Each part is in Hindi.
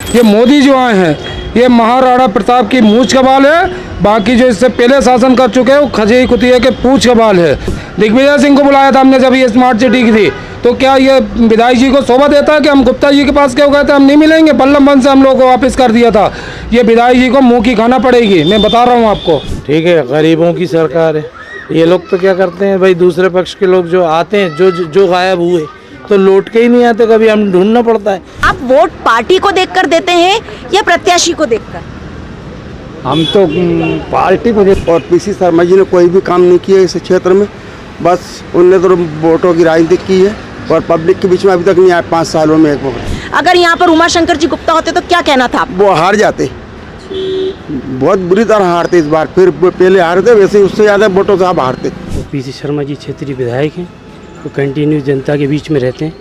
ये मोदी जो आए हैं ये महाराणा प्रताप की मूंछ का बाल है, बाकी जो इससे पहले शासन कर चुके हैं वो खजे कुतिया के पूंछ का बाल है। दिग्विजय सिंह को बुलाया था हमने जब ये स्मार्ट सिटी की थी, तो क्या ये विधायक जी को शोभा देता है कि हम गुप्ता जी के पास क्यों गए थे, हम नहीं मिलेंगे, बल्लभ से हम लोग को वापस कर दिया था। ये विधायक जी को मुँह की खाना पड़ेगी, मैं बता रहा हूँ आपको। ठीक है, गरीबों की सरकार है। ये लोग तो क्या करते हैं भाई, दूसरे पक्ष के लोग जो आते हैं जो गायब हुए तो लौट के ही नहीं आते, कभी हम ढूंढना पड़ता है। आप वोट पार्टी को देखकर देते हैं या प्रत्याशी को देखकर? हम तो पार्टी को और पीसी शर्मा जी ने कोई भी काम नहीं किया इस क्षेत्र में, बस उनने तो वोटों की राजनीति की है और पब्लिक के बीच में अभी तक नहीं आया 5 सालों में एक वोट। अगर यहाँ पर उमाशंकर जी गुप्ता होते तो क्या कहना था? वो हार जाते, बहुत बुरी तरह हारते इस बार, फिर पहले हारते वैसे उससे ज़्यादा वोटों से आप हारते। पीसी शर्मा जी क्षेत्रीय विधायक हैं, वो कंटिन्यू जनता के बीच में रहते हैं,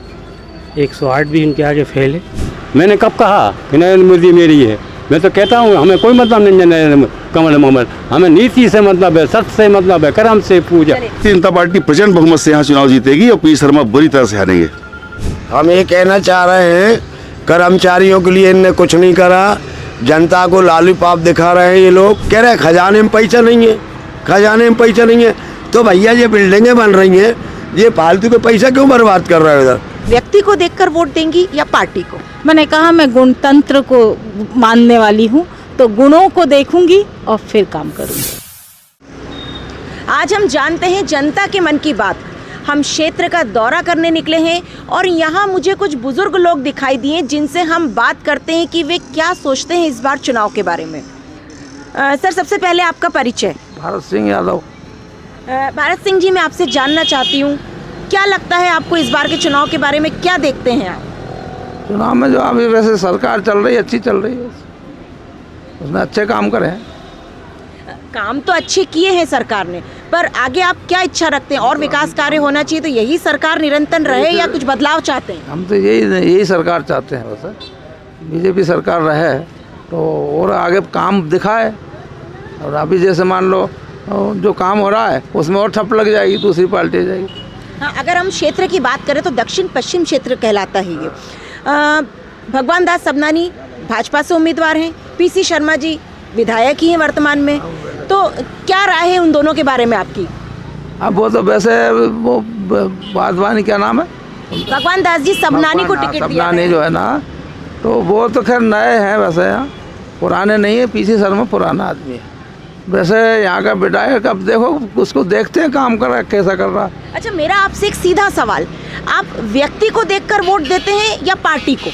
108 भी इनके आगे फेल है। मैंने कब कहा कि नरेंद्र मोदी मेरी है? मैं तो कहता हूँ हमें कोई मतलब नहीं नरेंद्र कमल मोहम्मद, हमें नीति से मतलब है, सत्य से मतलब है, कर्म से पूजा। भारतीय जनता पार्टी प्रचंड बहुमत से यहाँ चुनाव जीतेगी और पी शर्मा बुरी तरह से हारेंगे। हम ये कहना चाह रहे हैं, कर्मचारियों के लिए इनने कुछ नहीं करा, जनता को लॉलीपॉप दिखा रहे हैं। ये लोग कह रहे हैं खजाने में पैसा नहीं है, खजाने में पैसा नहीं है, तो भैया ये बिल्डिंगें बन रही हैं, ये फालतू के पैसा क्यों बर्बाद कर रहे हो इधर? व्यक्ति को देखकर वोट देंगी या पार्टी को? मैंने कहा मैं गुणतंत्र को मानने वाली हूँ, तो गुणों को देखूंगी और फिर काम करूंगी। आज हम जानते हैं जनता के मन की बात। हम क्षेत्र का दौरा करने निकले हैं और यहाँ मुझे कुछ बुजुर्ग लोग दिखाई दिए जिनसे हम बात करते हैं कि वे क्या सोचते हैं इस बार चुनाव के बारे में। सर, सबसे पहले आपका परिचय। भारत सिंह यादव। भारत सिंह जी, मैं आपसे जानना चाहती हूँ, क्या लगता है आपको इस बार के चुनाव के बारे में, क्या देखते हैं आप? चुनाव में जो अभी वैसे सरकार चल रही है, अच्छी चल रही है, उसने अच्छे काम करे हैं। काम तो अच्छे किए हैं सरकार ने, पर आगे आप क्या इच्छा रखते हैं? और विकास कार्य होना चाहिए तो यही सरकार निरंतर रहे या कुछ बदलाव चाहते हैं? हम तो यही सरकार चाहते हैं, वैसे बीजेपी सरकार रहे तो और आगे काम दिखाए। और अभी जैसे मान लो जो काम हो रहा है उसमें और ठप लग जाएगी, दूसरी पार्टी जाएगी। हाँ, अगर हम क्षेत्र की बात करें तो दक्षिण पश्चिम क्षेत्र कहलाता है ये। भगवान दास सबनानी भाजपा से उम्मीदवार हैं, पीसी शर्मा जी विधायक ही हैं वर्तमान में, तो क्या राय है उन दोनों के बारे में आपकी? अब वो तो वैसे वो वाधवानी क्या नाम है, भगवान दास जी सबनानी को टिकट दिया सबनानी जो है ना, तो वो तो खैर नए हैं, वैसे यहाँ पुराने नहीं है। पीसी शर्मा पुराना आदमी है। वैसे यहाँ का विधायक अब देखो, उसको देखते हैं काम कर रहा है, कैसा कर रहा है। अच्छा, मेरा आपसे एक सीधा सवाल, आप व्यक्ति को देखकर वोट देते हैं या पार्टी को?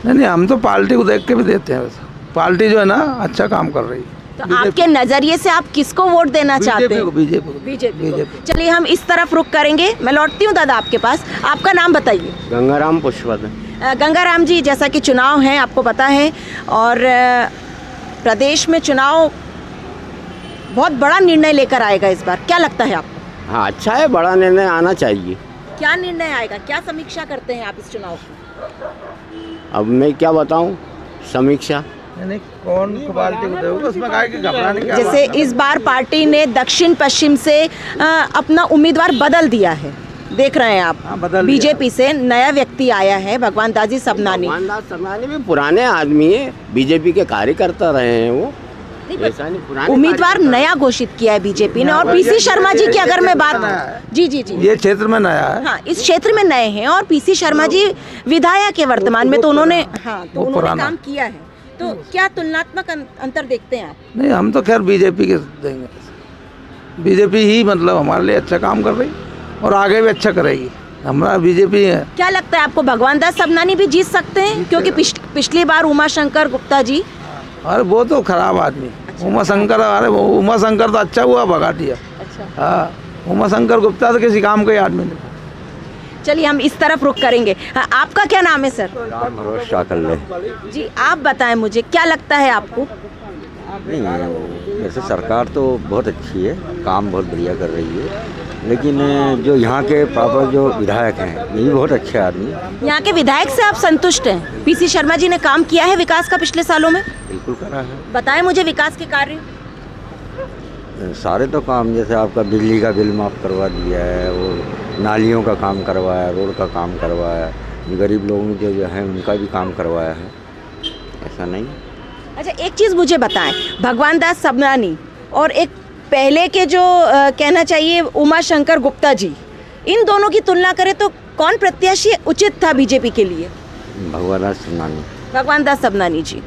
नहीं, हम तो पार्टी को देख के भी देते हैं। वैसे पार्टी जो है ना अच्छा काम कर रही है। तो आपके नजरिए से आप किसको वोट देना चाहते हैं? बीजेपी। चलिए हम इस तरफ रुख करेंगे। मैं लौटती हूँ दादा आपके पास। आपका नाम बताइए। गंगाराम पुष्पवत। गंगाराम जी, जैसा कि चुनाव है आपको पता है, और प्रदेश में चुनाव बहुत बड़ा निर्णय लेकर आएगा इस बार, क्या लगता है आपको? हाँ, अच्छा है, बड़ा निर्णय आना चाहिए। क्या निर्णय आएगा, क्या समीक्षा करते हैं आप इस चुनाव की? अब मैं क्या बताऊँ, समीक्षा नहीं, कौन पार्टी को देगा, उसमें काहे की घबराने की जैसे इस बार पार्टी ने दक्षिण पश्चिम से अपना उम्मीदवार बदल दिया है, देख रहे हैं आप। बीजेपी से नया व्यक्ति आया है, भगवान दास जी सबनानी। भगवान दास सबनानी भी पुराने आदमी है, बीजेपी के कार्यकर्ता रहे हैं वो, ऐसा नहीं पुराने उम्मीदवार नया घोषित किया है बीजेपी ने। और पीसी शर्मा जी की अगर मैं बात, जी, ये क्षेत्र में नया है। हाँ, इस क्षेत्र में नए हैं और पीसी शर्मा जी विधायक है वर्तमान में, तो उन्होंने काम किया है। तो क्या तुलनात्मक अंतर देखते हैं आप? नहीं, हम तो खैर बीजेपी के देंगे। बीजेपी ही मतलब हमारे लिए अच्छा काम कर रही और आगे भी अच्छा करेगी। हमारा बीजेपी है। क्या लगता है आपको, भगवान दास सबनानी भी जीत सकते हैं? क्योंकि पिछली बार उमाशंकर गुप्ता जी, अरे वो तो खराब आदमी। उमाशंकर, अरे उमाशंकर तो अच्छा हुआ भगा दिया। हाँ, उमाशंकर गुप्ता तो किसी काम का ही आदमी नहीं। चलिए हम इस तरफ रुख करेंगे। हाँ, आपका क्या नाम है सर? जी, आप बताएं मुझे, क्या लगता है आपको? नहीं, वैसे सरकार तो बहुत अच्छी है, काम बहुत बढ़िया कर रही है, लेकिन जो यहाँ के प्रॉपर जो विधायक हैं ये भी बहुत अच्छे आदमी। यहाँ के विधायक से आप संतुष्ट हैं? पीसी शर्मा जी ने काम किया है विकास का पिछले सालों में? बिल्कुल करा है। बताएं मुझे विकास के कार्य। सारे तो काम, जैसे आपका बिजली का बिल माफ़ करवा दिया है, और नालियों का काम करवाया, रोड का काम करवाया, गरीब लोगों के जो है उनका भी काम करवाया है। ऐसा नहीं। अच्छा, एक चीज़ मुझे बताएं, भगवान दास सबनानी और एक पहले के जो कहना चाहिए उमा शंकर गुप्ता जी, इन दोनों की तुलना करें तो कौन प्रत्याशी उचित था बीजेपी के लिए? भगवान दास सबनानी। भगवान दास सबनानी जी।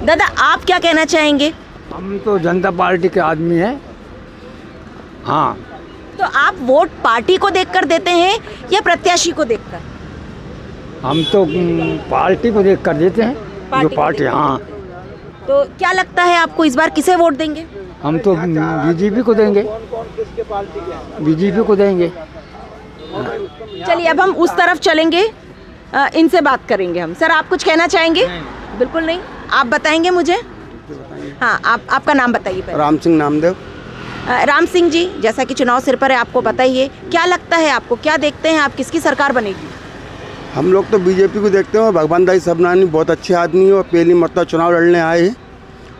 दादा, आप क्या कहना चाहेंगे? हम तो जनता पार्टी के आदमी हैं। हाँ, तो आप वोट पार्टी को देखकर देते हैं या प्रत्याशी को देखकर? हम तो पार्टी को देख कर देते हैं। पार्टी जो को पार्टी, देख कर हाँ, तो क्या लगता है आपको इस बार किसे वोट देंगे? हम तो बीजेपी को देंगे। बीजेपी को देंगे। चलिए, अब हम उस तरफ चलेंगे, इनसे बात करेंगे हम। सर, आप कुछ कहना चाहेंगे? बिल्कुल नहीं। आप बताएंगे मुझे? हाँ, आपका नाम बताइए पहले। राम सिंह नामदेव। राम सिंह जी, जैसा कि चुनाव सिर पर है, आपको पता ही है, क्या लगता है आपको, क्या देखते हैं आप, किसकी सरकार बनेगी? हम लोग तो बीजेपी को देखते हैं और भगवान दास सबनानी बहुत अच्छे आदमी है और पहली मरतबा चुनाव लड़ने आए हैं।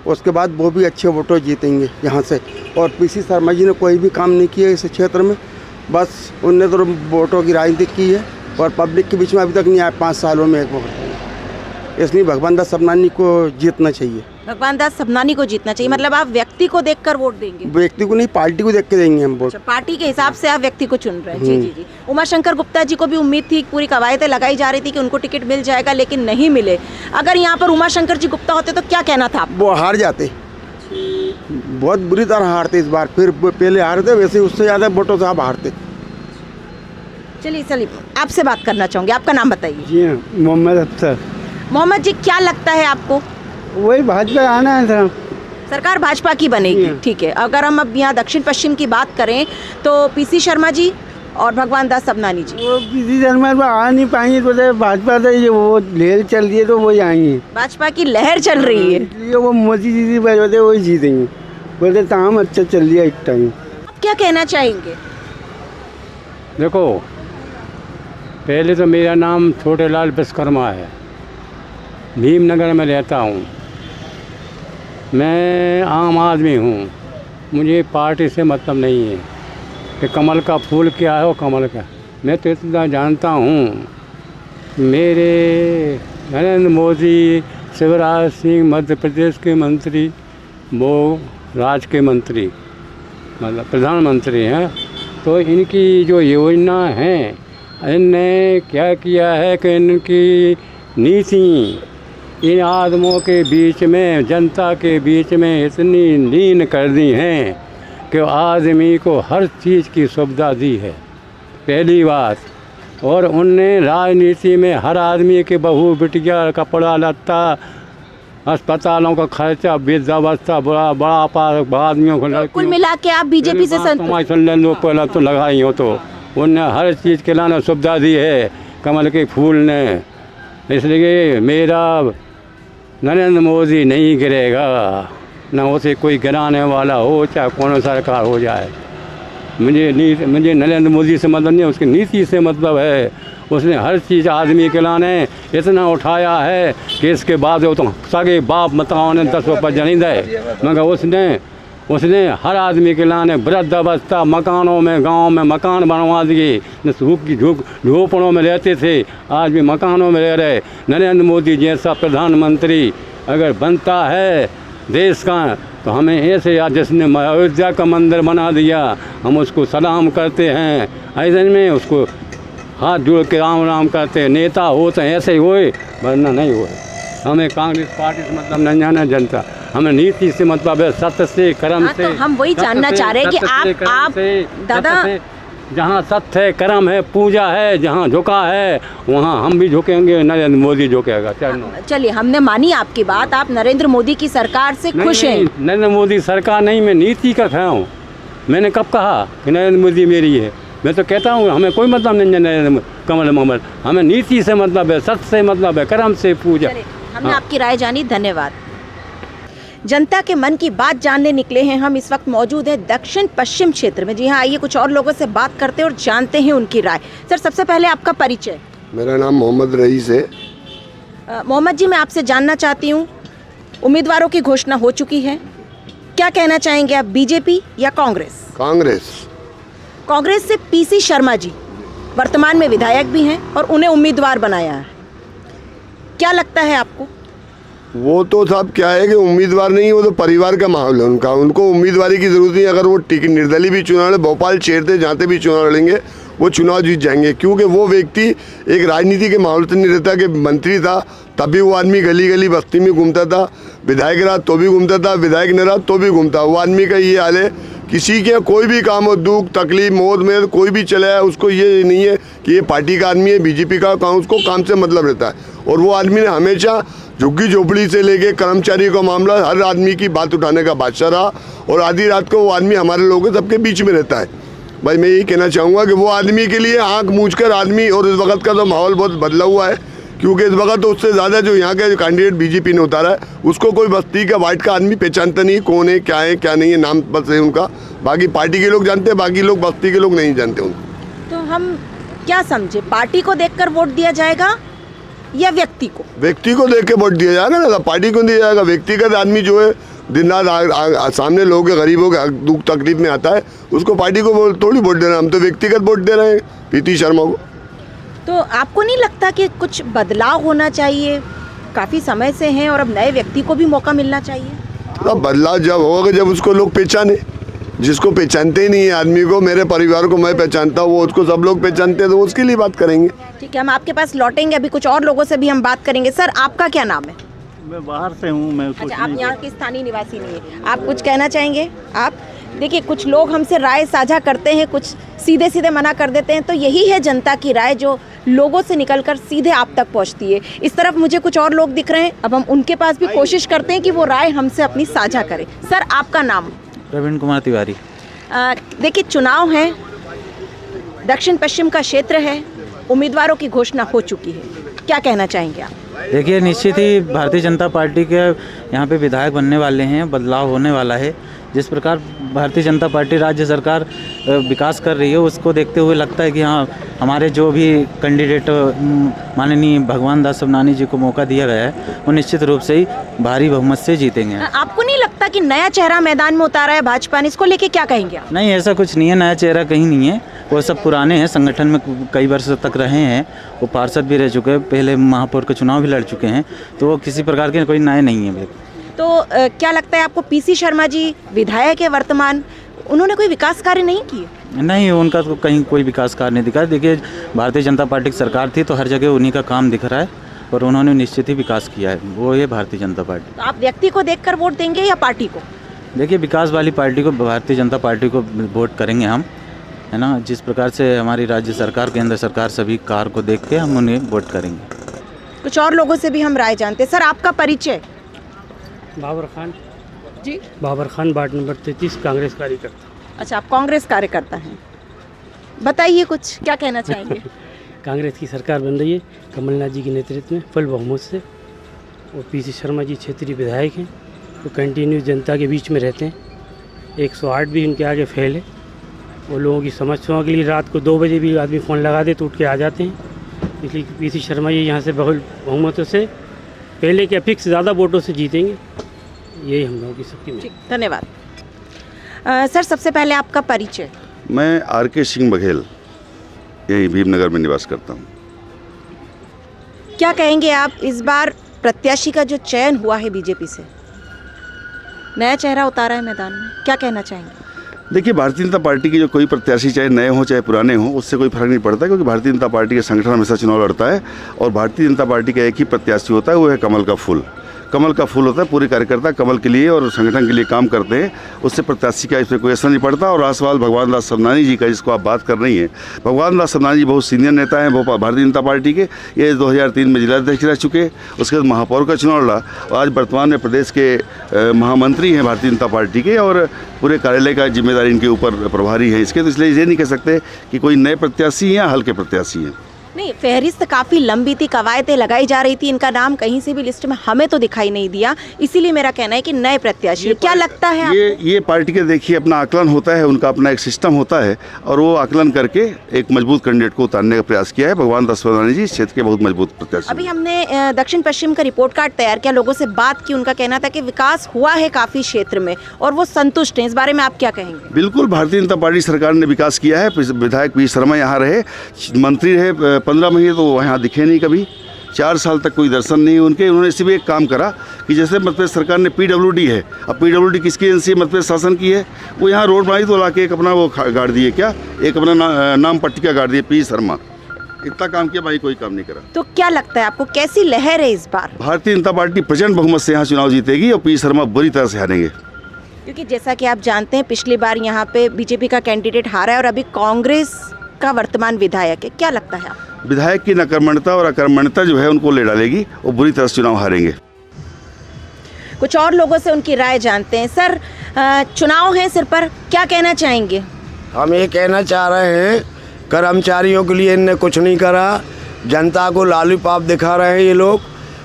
उसके बाद वो भी अच्छे वोटों जीतेंगे यहाँ से। और पीसी शर्मा जी ने कोई भी काम नहीं किया इस क्षेत्र में, बस उनने तो वोटों की राजनीति की है और पब्लिक के बीच में अभी तक नहीं आया 5 सालों में एक वोट। इसलिए भगवान दास सबनानी को जीतना चाहिए। भगवान दास सबनानी को जीतना चाहिए, मतलब आप व्यक्ति को देखकर वोट देंगे? व्यक्ति को नहीं, पार्टी को देख के देंगे हम वोट। अच्छा, पार्टी के हिसाब से आप व्यक्ति को चुन रहे हैं। जी जी जी। उमा शंकर गुप्ता जी को भी उम्मीद थी, पूरी कवायदें लगाई जा रही थी कि उनको टिकट मिल जाएगा, लेकिन नहीं मिले। अगर यहाँ पर उमा शंकर जी गुप्ता होते तो क्या कहना था? वो हार जाते, बहुत बुरी तरह हारते इस बार। फिर पहले हारते, वैसे उससे ज़्यादा वोटों से आप हारते। चलिए, आपसे बात करना चाहूँगी, आपका नाम बताइए। जी हाँ, मोहम्मद अख्तर। मोहम्मद जी, क्या लगता है आपको? वही भाजपा आना है सर। सरकार भाजपा की बनेगी, ठीक है। अगर हम अब यहाँ दक्षिण पश्चिम की बात करें तो पीसी शर्मा जी और भगवान दास सबनानी जी। वो पीसी शर्मा आ नहीं पाएंगे तो भाजपा से ये वो लहर चल रही है तो वही आएंगे। भाजपा की लहर चल रही है, ये वो मोदी जी बोलते वही जीतेंगे। बोलते काम अच्छा चल रहा है एक टाइम। आप क्या कहना चाहेंगे? देखो, पहले तो मेरा नाम छोटेलाल विश्वकर्मा है, भीमनगर में रहता हूँ। मैं आम आदमी हूँ, मुझे पार्टी से मतलब नहीं है कि कमल का फूल क्या है और कमल का। मैं तो इतना जानता हूँ, मेरे नरेंद्र मोदी, शिवराज सिंह मध्य प्रदेश के मंत्री, वो राज्य के मंत्री मतलब प्रधानमंत्री हैं, तो इनकी जो योजना है, इनने क्या किया है कि इनकी नीति इन आदमियों के बीच में, जनता के बीच में इतनी लीन कर दी हैं कि आदमी को हर चीज़ की सुविधा दी है, पहली बात। और उनने राजनीति में हर आदमी के बहू बिटिया, कपड़ा लत्ता, अस्पतालों का खर्चा, वृद्धावस्था, बड़ा आदमियों को, कुल मिला के आप बीजेपी से संतुष्ट? सुन लें लो, पहला तो लगाई हो तो उनने हर चीज़ के लाने सुविधा दी है कमल के फूल ने। इसलिए मेरा नरेंद्र मोदी नहीं गिरेगा, ना उसे कोई गिराने वाला हो, चाहे कौन सरकार हो जाए। मुझे नरेंद्र मोदी से मतलब नहीं, उसकी नीति से मतलब है। उसने हर चीज़ आदमी के लाने इतना उठाया है कि इसके बाद वो तो सगे बाप मताओं ने 10 रुपये नहीं दे, मगर उसने हर आदमी के लाने वृद्धावस्था, मकानों में, गांव में मकान बनवा दिए। झोपड़ों में रहते थे, आज भी मकानों में रह रहे। नरेंद्र मोदी जैसा प्रधानमंत्री अगर बनता है देश का, तो हमें ऐसे यार जिसने अयोध्या का मंदिर बना दिया, हम उसको सलाम करते हैं। ऐसे में उसको हाथ जोड़ के राम राम करते हैं। नेता होते हैं ऐसे ही होए, वरना नहीं होए। हमें कांग्रेस पार्टी से मतलब नहीं जाना, जनता हमें नीति से मतलब है, सत्य से, कर्म से। तो हम वही जानना चाह रहे हैं कि आप दादा, जहाँ सत्य है, कर्म है, पूजा है, जहाँ झुका है वहाँ हम भी झुकेंगे, नरेंद्र मोदी झुकेगा। चलिए, हमने मानी आपकी बात, आप नरेंद्र मोदी की सरकार से खुश हैं? नरेंद्र मोदी सरकार नहीं, मैं नीति का खड़ा हूँ। मैंने कब कहा कि नरेंद्र मोदी मेरी है? मैं तो कहता हूँ हमें कोई मतलब नहीं है नरेंद्र कमल मोहम्मद, हमें नीति से मतलब है, सत्य से मतलब है, कर्म से, पूजा। हमने आपकी राय जानी, धन्यवाद। जनता के मन की बात जानने निकले हैं हम। इस वक्त मौजूद है दक्षिण पश्चिम क्षेत्र में। जी हाँ, आइए कुछ और लोगों से बात करते हैं और जानते हैं उनकी राय। सर, सबसे पहले आपका परिचय। मेरा नाम मोहम्मद रईस है। मोहम्मद जी, मैं आपसे जानना चाहती हूँ, उम्मीदवारों की घोषणा हो चुकी है, क्या कहना चाहेंगे आप, बीजेपी या कांग्रेस? कांग्रेस से पीसी शर्मा जी वर्तमान में विधायक भी हैं और उन्हें उम्मीदवार बनाया है, क्या लगता है आपको? वो तो साहब क्या है कि उम्मीदवार नहीं, वो तो परिवार का माहौल है उनका, उनको उम्मीदवारी की ज़रूरत नहीं। अगर वो टिकट निर्दलीय भी चुनाव लड़े, भोपाल क्षेत्र जहाँ पे भी चुनाव लड़ेंगे वो चुनाव जीत जाएंगे, क्योंकि वो व्यक्ति एक राजनीति के माहौल से नहीं रहता। कि मंत्री था तब भी वो आदमी गली गली बस्ती में घूमता था, विधायक रहा तो भी घूमता था, विधायक नहीं रहा तो भी घूमता। वो आदमी का ये हाल है, किसी के कोई भी काम हो, दुख तकलीफ मौत में कोई भी चला है, उसको ये नहीं है कि ये पार्टी का आदमी है, बीजेपी का काम, उसको काम से मतलब रहता है। और वो आदमी ने हमेशा झुग्गी झोपड़ी से लेके कर्मचारी का मामला, हर आदमी की बात उठाने का बादशाह रहा। और आधी रात को वो आदमी हमारे लोगों सबके बीच में रहता है। भाई मैं यही कहना चाहूँगा कि वो आदमी के लिए आँख मूंझकर आदमी, और इस वक्त का तो माहौल बहुत बदला हुआ है, क्योंकि इस वक्त तो उससे ज़्यादा जो यहाँ का कैंडिडेट बीजेपी ने उतारा है, उसको कोई बस्ती का वाइट का आदमी पहचानता नहीं, कौन है क्या नहीं है, नाम बस है उनका। बाकी पार्टी के लोग जानते हैं, बाकी लोग बस्ती के लोग नहीं जानते उनको। तो हम क्या समझे, पार्टी को देखकर वोट दिया जाएगा या व्यक्ति को? व्यक्ति को देख के वोट दिया जाएगा ना, पार्टी को दिया जाएगा। व्यक्तिगत आदमी जो है दिन रात सामने लोगों के गरीबों के दुख तकलीफ में आता है, उसको पार्टी को थोड़ी वोट देना, हम तो व्यक्तिगत वोट दे रहे हैं प्रीति शर्मा को। तो आपको नहीं लगता कि कुछ बदलाव होना चाहिए? काफ़ी समय से हैं और अब नए व्यक्ति को भी मौका मिलना चाहिए। तो बदलाव जब होगा जब उसको लोग पहचाने, जिसको पहचानते ही नहीं है आदमी को, मेरे परिवार को मैं पहचानता हूँ, वो उसको सब लोग पहचानते हैं, तो उसके लिए बात करेंगे। ठीक है, हम आपके पास लौटेंगे, अभी कुछ और लोगों से भी हम बात करेंगे। सर, आपका क्या नाम है? मैं बाहर से हूँ। मैं अच्छा, आप यहाँ के स्थानीय निवासी नहीं है, आप कुछ कहना चाहेंगे? आप देखिए, कुछ लोग हमसे राय साझा करते हैं, कुछ सीधे सीधे मना कर देते हैं, तो यही है जनता की राय जो लोगों से निकलकर सीधे आप तक पहुंचती है। इस तरफ मुझे कुछ और लोग दिख रहे हैं, अब हम उनके पास भी कोशिश करते हैं कि वो राय हमसे अपनी साझा करें। सर, आपका नाम? प्रवीण कुमार तिवारी। देखिए, चुनाव है, दक्षिण पश्चिम का क्षेत्र है, उम्मीदवारों की घोषणा हो चुकी है, क्या कहना चाहेंगे आप? देखिए, निश्चित ही भारतीय जनता पार्टी के यहाँ पे विधायक बनने वाले हैं, बदलाव होने वाला है। जिस प्रकार भारतीय जनता पार्टी राज्य सरकार विकास कर रही है, उसको देखते हुए लगता है कि हाँ, हमारे जो भी कैंडिडेट माननीय भगवान दास सबनानी जी को मौका दिया गया है, वो निश्चित रूप से ही भारी बहुमत से जीतेंगे। आपको नहीं लगता कि नया चेहरा मैदान में उतारा है भाजपा ने, इसको लेके क्या कहेंगे आप? नहीं, ऐसा कुछ नहीं है, नया चेहरा कहीं नहीं है, वो सब पुराने हैं, संगठन में कई वर्षों तक रहे हैं, वो पार्षद भी रह चुके हैं, पहले महापौर का चुनाव भी लड़ चुके हैं, तो वो किसी प्रकार के कोई नए नहीं है। तो क्या लगता है आपको, पीसी शर्मा जी विधायक है वर्तमान, उन्होंने कोई विकास कार्य नहीं किए? नहीं, उनका तो कहीं कोई विकास कार्य नहीं दिखा। देखिए, भारतीय जनता पार्टी की सरकार थी तो हर जगह उन्हीं का काम दिख रहा है और उन्होंने निश्चित ही विकास किया है, वो है भारतीय जनता पार्टी। तो आप व्यक्ति को देखकर वोट देंगे या पार्टी को? देखिए, विकास वाली पार्टी को, भारतीय जनता पार्टी को वोट करेंगे हम, है ना। जिस प्रकार से हमारी राज्य सरकार, केंद्र सरकार सभी कार्य को देख के हम उन्हें वोट करेंगे। कुछ और लोगों से भी हम राय जानते हैं। सर, आपका परिचय? बाबर खान जी। बाबर खान, वार्ड नंबर 33, कांग्रेस कार्यकर्ता। अच्छा, आप कांग्रेस कार्यकर्ता हैं, बताइए कुछ, क्या कहना चाहेंगे? कांग्रेस की सरकार बन रही है कमलनाथ जी के नेतृत्व में फुल बहुमत से, और पीसी शर्मा जी क्षेत्रीय विधायक हैं, वो कंटिन्यू जनता के बीच में रहते हैं, 108 भी उनके आगे फेल है। वो लोगों की समस्याओं के लिए रात को 2 बजे भी आदमी फ़ोन लगा दे तो उठ के आ जाते हैं। इसलिए पीसी शर्मा जी यहाँ से बहुमतों से, पहले के अपेक्षा ज़्यादा वोटों से जीतेंगे, यही हम लोगों की सबकी। धन्यवाद। सर, सबसे पहले आपका परिचय? मैं आर.के. सिंह बघेल, यही भीमनगर में निवास करता हूँ। क्या कहेंगे आप, इस बार प्रत्याशी का जो चयन हुआ है बीजेपी से, नया चेहरा उतारा है मैदान में, क्या कहना चाहेंगे? देखिए, भारतीय जनता पार्टी के जो कोई प्रत्याशी चाहे नए हों चाहे पुराने हों, उससे कोई फर्क नहीं पड़ता, क्योंकि भारतीय जनता पार्टी के संगठन हमेशा चुनाव लड़ता है और भारतीय जनता पार्टी का एक ही प्रत्याशी होता है, वो है कमल का फूल। कमल का फूल होता है, पूरे कार्यकर्ता कमल के लिए और संगठन के लिए काम करते हैं, उससे प्रत्याशी का इसमें कोई असर नहीं पड़ता। और सवाल भगवान दास सबनानी जी का, जिसको आप बात कर रही हैं, भगवान दास सबनानी जी बहुत सीनियर नेता हैं भोपाल भारतीय जनता पार्टी के। ये 2003 में जिलाध्यक्ष रह चुके, उसके बाद महापौर का चुनाव लड़ा और आज वर्तमान में प्रदेश के महामंत्री हैं भारतीय जनता पार्टी के, और पूरे कार्यालय का जिम्मेदारी इनके ऊपर प्रभारी है इसके। तो इसलिए ये नहीं कह सकते कि कोई नए प्रत्याशी हैं या हल्के प्रत्याशी हैं। नहीं, फहरिस्त काफ़ी लंबी थी, कवायतें लगाई जा रही थी, इनका नाम कहीं से भी लिस्ट में हमें तो दिखाई नहीं दिया, इसीलिए मेरा कहना है कि नए प्रत्याशी। क्या लगता है आपको? ये पार्टी के देखिए अपना आकलन होता है, उनका अपना एक सिस्टम होता है और वो आकलन करके एक मजबूत कैंडिडेट को उतारने का प्रयास किया है। भगवान दास सबनानी जी इस क्षेत्र के बहुत मजबूत प्रत्याशी। अभी हमने दक्षिण पश्चिम का रिपोर्ट कार्ड तैयार किया, लोगों से बात की, उनका कहना था कि विकास हुआ है काफ़ी क्षेत्र में और वो संतुष्ट हैं। इस बारे में आप क्या कहेंगे? बिल्कुल, भारतीय जनता पार्टी सरकार ने विकास किया है। विधायक पी शर्मा यहाँ रहे, मंत्री रहे 15 महीने, तो यहाँ दिखे नहीं कभी, 4 साल तक कोई दर्शन नहीं उनके। उन्होंने सिर्फ एक काम करा कि जैसे मध्य प्रदेश सरकार ने PWD है, अब PWD किसकी एजेंसी है? मध्य प्रदेश शासन की है। वो यहाँ रोड बनाई तो लाके एक अपना वो गाड़ दिए, क्या एक अपना नाम पट्टिका गाड़ दिए, पी शर्मा। इतना काम किया, भाई कोई काम नहीं करा। तो क्या लगता है आपको, कैसी लहर है इस बार? भारतीय जनता पार्टी प्रचंड बहुमत से यहाँ चुनाव जीतेगी और पी शर्मा बुरी तरह से हारेंगे। क्योंकि जैसा कि आप जानते हैं पिछली बार यहाँ पे बीजेपी का कैंडिडेट हारा है और अभी कांग्रेस का वर्तमान विधायक है, क्या लगता है आपको? विधायक की नकर्मण्यता और अकर्मण्यता जो है उनको ले डालेगी और बुरी तरह से चुनाव हारेंगे। कुछ और लोगों से उनकी राय जानते हैं। सर, चुनाव है सिर पर, क्या कहना चाहेंगे? हम ये कहना चाह रहे हैं, कर्मचारियों के लिए इनने कुछ नहीं करा, जनता को लॉलीपॉप दिखा रहे हैं ये लोग,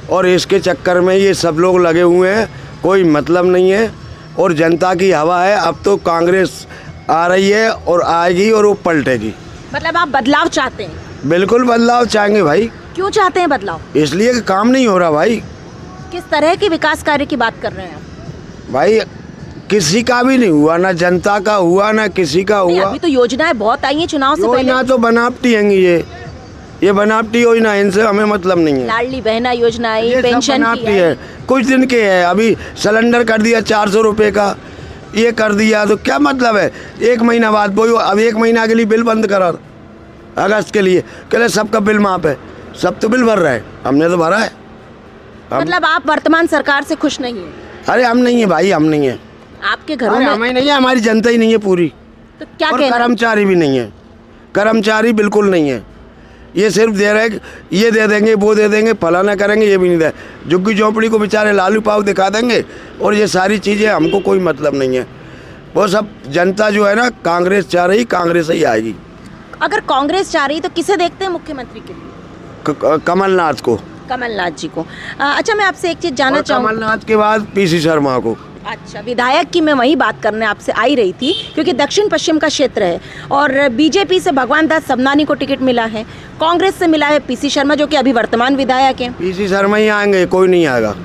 और इसके चक्कर में ये सब लोग लगे हुए हैं, कोई मतलब नहीं है। और जनता की हवा है, अब तो कांग्रेस आ रही है और आएगी और वो पलटेगी। मतलब आप बदलाव चाहते हैं? बिल्कुल बदलाव चाहेंगे भाई। क्यों चाहते हैं बदलाव? इसलिए कि काम नहीं हो रहा भाई। किस तरह के विकास कार्य की बात कर रहे हैं आप? भाई किसी का भी नहीं हुआ, ना जनता का हुआ ना किसी का हुआ। अभी तो योजनाएं बहुत आई हैं चुनाव से पहले। योजना तो बनावटी हैं ये बनावटी योजना, इनसे हमें मतलब नहीं है। लाडली बहना योजना आई, ये सब पेंशन बनावटी की है, कुछ दिन के है। अभी सिलेंडर कर दिया 400 रुपये का, ये कर दिया, तो क्या मतलब है? 1 महीना बाद वो अब 1 महीना के लिए बिल बंद करा, अगस्त के लिए कह रहे सबका बिल माफ है। सब तो बिल भर रहा है, हमने तो भरा है। मतलब आप वर्तमान सरकार से खुश नहीं है? अरे हम नहीं है भाई, हम नहीं है। आपके घरों में हमें नहीं है, हमारी जनता ही नहीं है पूरी। तो क्या और कहना? कर्मचारी भी नहीं है, कर्मचारी बिल्कुल नहीं है। ये सिर्फ दे रहे हैं, ये दे देंगे वो दे देंगे, फलाना करेंगे, ये भी नहीं दे। झुग्गी झोंपड़ी को बेचारे लालू पाव दिखा देंगे और ये सारी चीज़ें हमको कोई मतलब नहीं है। वो सब जनता जो है ना, कांग्रेस चाह रही, कांग्रेस ही आएगी। अगर कांग्रेस चाह रही तो किसे देखते हैं मुख्यमंत्री के लिए? कमलनाथ को। कमलनाथ जी को। अच्छा, मैं आपसे एक चीज जानना चाहूँगी। कमलनाथ के बाद PC शर्मा को। अच्छा, विधायक की मैं वही बात करने आपसे आई रही थी, क्योंकि दक्षिण पश्चिम का क्षेत्र है और बीजेपी से भगवान दास सबनानी को टिकट मिला है, कांग्रेस से मिला है PC शर्मा जो कि अभी वर्तमान विधायक हैं। PC शर्मा ही आएंगे, कोई नहीं आएगा।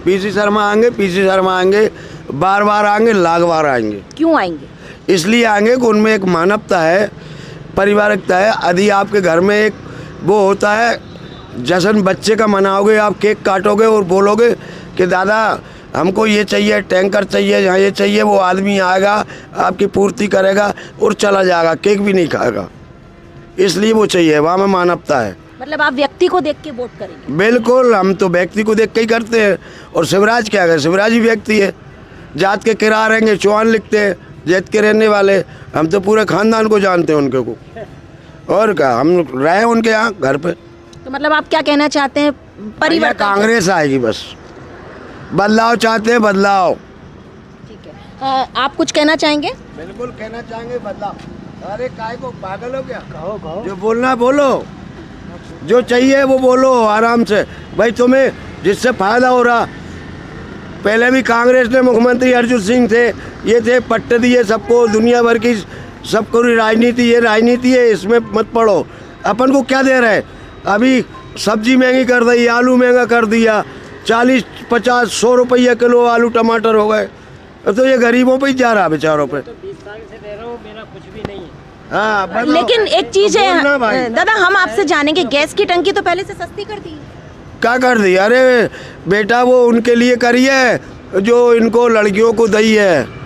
PC शर्मा आएंगे, PC शर्मा आएंगे, बार बार आएंगे, लाख बार आएंगे। क्यों आएंगे? इसलिए आएंगे कि उनमें एक मानवता है, पारिवारिकता है। यदि आपके घर में एक वो होता है, जश्न बच्चे का मनाओगे, आप केक काटोगे और बोलोगे कि दादा हमको ये चाहिए, टैंकर चाहिए, यहाँ ये चाहिए, वो आदमी आएगा, आपकी पूर्ति करेगा और चला जाएगा, केक भी नहीं खाएगा। इसलिए वो चाहिए, वहाँ में मानवता है। मतलब आप व्यक्ति को देख के वोट करेंगे? बिल्कुल, हम तो व्यक्ति को देख के ही करते हैं। और शिवराज क्या है? शिवराज ही व्यक्ति है। जात के किरा रहेंगे, चौहान लिखते हैं, जैत के रहने वाले, हम तो पूरे खानदान को जानते हैं उनके को। और क्या, हम रहे उनके यहाँ घर पे। तो मतलब आप क्या कहना चाहते हैं? परिवर्तन? कांग्रेस आएगी, बस बदलाव चाहते हैं, बदलाव। ठीक है, आप कुछ कहना चाहेंगे? बिल्कुल कहना चाहेंगे, बदलाव। अरे काय को पागल हो क्या? कहो। जो बोलना बोलो, जो चाहिए वो बोलो आराम से। भाई तुम्हें जिससे फायदा हो रहा, पहले भी कांग्रेस ने मुख्यमंत्री अर्जुन सिंह थे, ये थे, पट्टे दिए सबको, दुनिया भर की सबको राजनीति, ये राजनीति है, इसमें मत पड़ो। अपन को क्या दे रहे? अभी सब्जी महंगी कर दी, आलू महंगा कर दिया, 40, 50, 100 रुपये किलो आलू टमाटर हो गए। तो ये गरीबों पे ही जा रहा है, बेचारों पे। तो 20 साल से दे रहा हूँ, मेरा कुछ भी नहीं है। हाँ, लेकिन एक चीज तो बोलना भाई। है दादा, हम आपसे जानेंगे, गैस की टंकी तो पहले से सस्ती कर दी है। क्या कर दी? अरे बेटा, वो उनके लिए करी है जो इनको लड़कियों को दी है,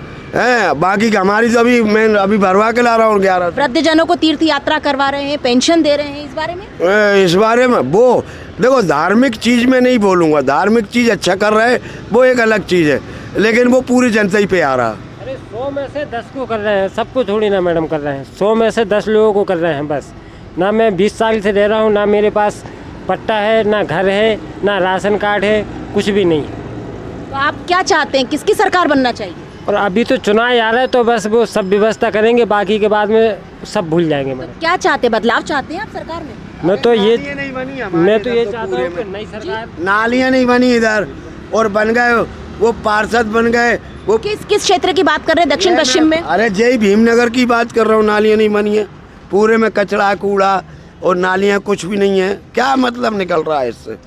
बाकी की हमारी तो अभी मैं अभी भरवा के ला रहा हूँ 11। वृद्धजनों को तीर्थ यात्रा करवा रहे हैं, पेंशन दे रहे हैं, इस बारे में? इस बारे में वो देखो, धार्मिक चीज़ में नहीं बोलूँगा, धार्मिक चीज़ अच्छा कर रहे हैं, वो एक अलग चीज़ है, लेकिन वो पूरी जनता ही पे आ रहा। अरे 100 में से 10 को कर रहे हैं, सबको थोड़ी ना मैडम कर रहे हैं। 100 में से 10 लोगों को कर रहे हैं बस। ना मैं 20 साल से दे रहा हूँ, ना मेरे पास पट्टा है, ना घर है, ना राशन कार्ड है, कुछ भी नहीं। तो आप क्या चाहते हैं, किसकी सरकार बनना चाहिए? और अभी तो चुनाव आ रहा है, तो बस वो सब व्यवस्था करेंगे, बाकी के बाद में सब भूल जाएंगे मैडम। क्या चाहते हैं, बदलाव चाहते हैं आप सरकार में? मैं तो ये मैं चाहता हूँ कि नई सरकार। नालियाँ नहीं बनी इधर, और बन गए वो पार्षद बन गए। वो किस क्षेत्र की बात कर रहे हैं? दक्षिण पश्चिम में? अरे जय भीमनगर की बात कर रहा हूँ। नालियाँ नहीं बनी है, पूरे में कचरा कूड़ा और नालियाँ कुछ भी नहीं है। क्या मतलब निकल रहा है इससे?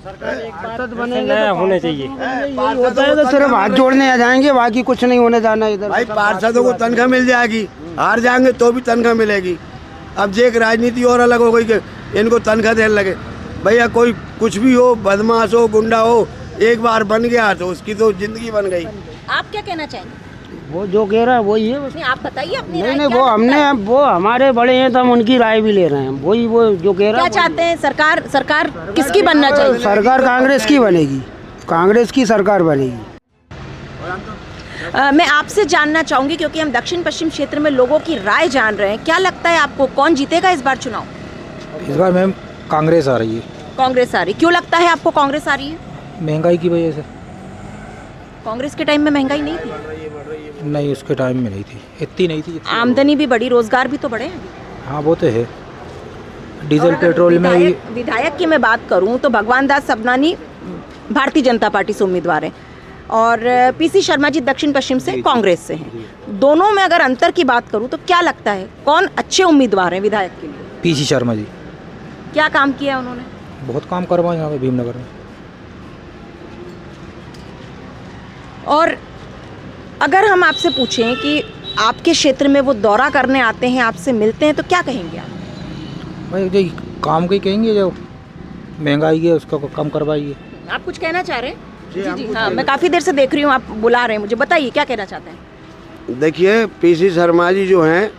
नया होने चाहिए। होता है तो सिर्फ हाथ जोड़ने आ जाएंगे, बाकी कुछ नहीं होने जाना इधर। भाई पार्षदों को तनख्वाह मिल जाएगी, हार जाएंगे तो भी तनख्वाह मिलेगी। अब जे एक राजनीति और अलग हो गई कि इनको तनख्वाह देने लगे, भैया कोई कुछ भी हो, बदमाश हो, गुंडा हो, एक बार बन गया तो उसकी तो जिंदगी बन गई। आप क्या कहना चाहेंगे? वो जो कह रहा है वही है। नहीं, आप बताइए अपनी राय। नहीं क्या वो लगता हमने है? वो हमारे बड़े हैं तो हम उनकी राय भी ले रहे हैं। वही वो जो कह रहा क्या है चाहते हैं? सरकार किसकी बनना चाहिए? सरकार कांग्रेस की बनेगी, कांग्रेस की सरकार बनेगी। मैं आपसे जानना चाहूंगी, क्योंकि हम दक्षिण पश्चिम क्षेत्र में लोगों की राय जान रहे हैं, क्या लगता है आपको कौन जीतेगा इस बार चुनाव? इस बार मैम कांग्रेस आ रही है। कांग्रेस आ रही? क्यों लगता है आपको कांग्रेस आ रही है? महंगाई की वजह से। कांग्रेस के टाइम में महंगाई नहीं थी? नहीं, उसके टाइम में नहीं थी, इतनी नहीं थी। आमदनी भी बढ़ी, रोजगार भी तो बढ़े हैं। हाँ वो तो है, डीजल पेट्रोल में भी। विधायक की मैं बात करूं तो भगवान दास सबनानी भारतीय जनता पार्टी से उम्मीदवार हैं और पीसी शर्मा जी दक्षिण पश्चिम से कांग्रेस से हैं। दोनों में अगर अंतर की बात करूं तो क्या लगता है कौन अच्छे उम्मीदवार हैं विधायक के लिए? पीसी शर्मा जी। क्या काम किया उन्होंने? बहुत काम करवाए यहाँ पे भीमनगर में। और अगर हम आपसे पूछें कि आपके क्षेत्र में वो दौरा करने आते हैं, आपसे मिलते हैं, तो क्या कहेंगे आप? भाई जो काम का ही कहेंगे, जो महंगाई है उसको कम करवाइए। आप कुछ कहना चाह रहे हैं? जी हाँ, मैं काफ़ी देर से देख रही हूँ, आप बुला रहे हैं मुझे, बताइए क्या कहना चाहते हैं? देखिए पीसी शर्मा जी जो हैं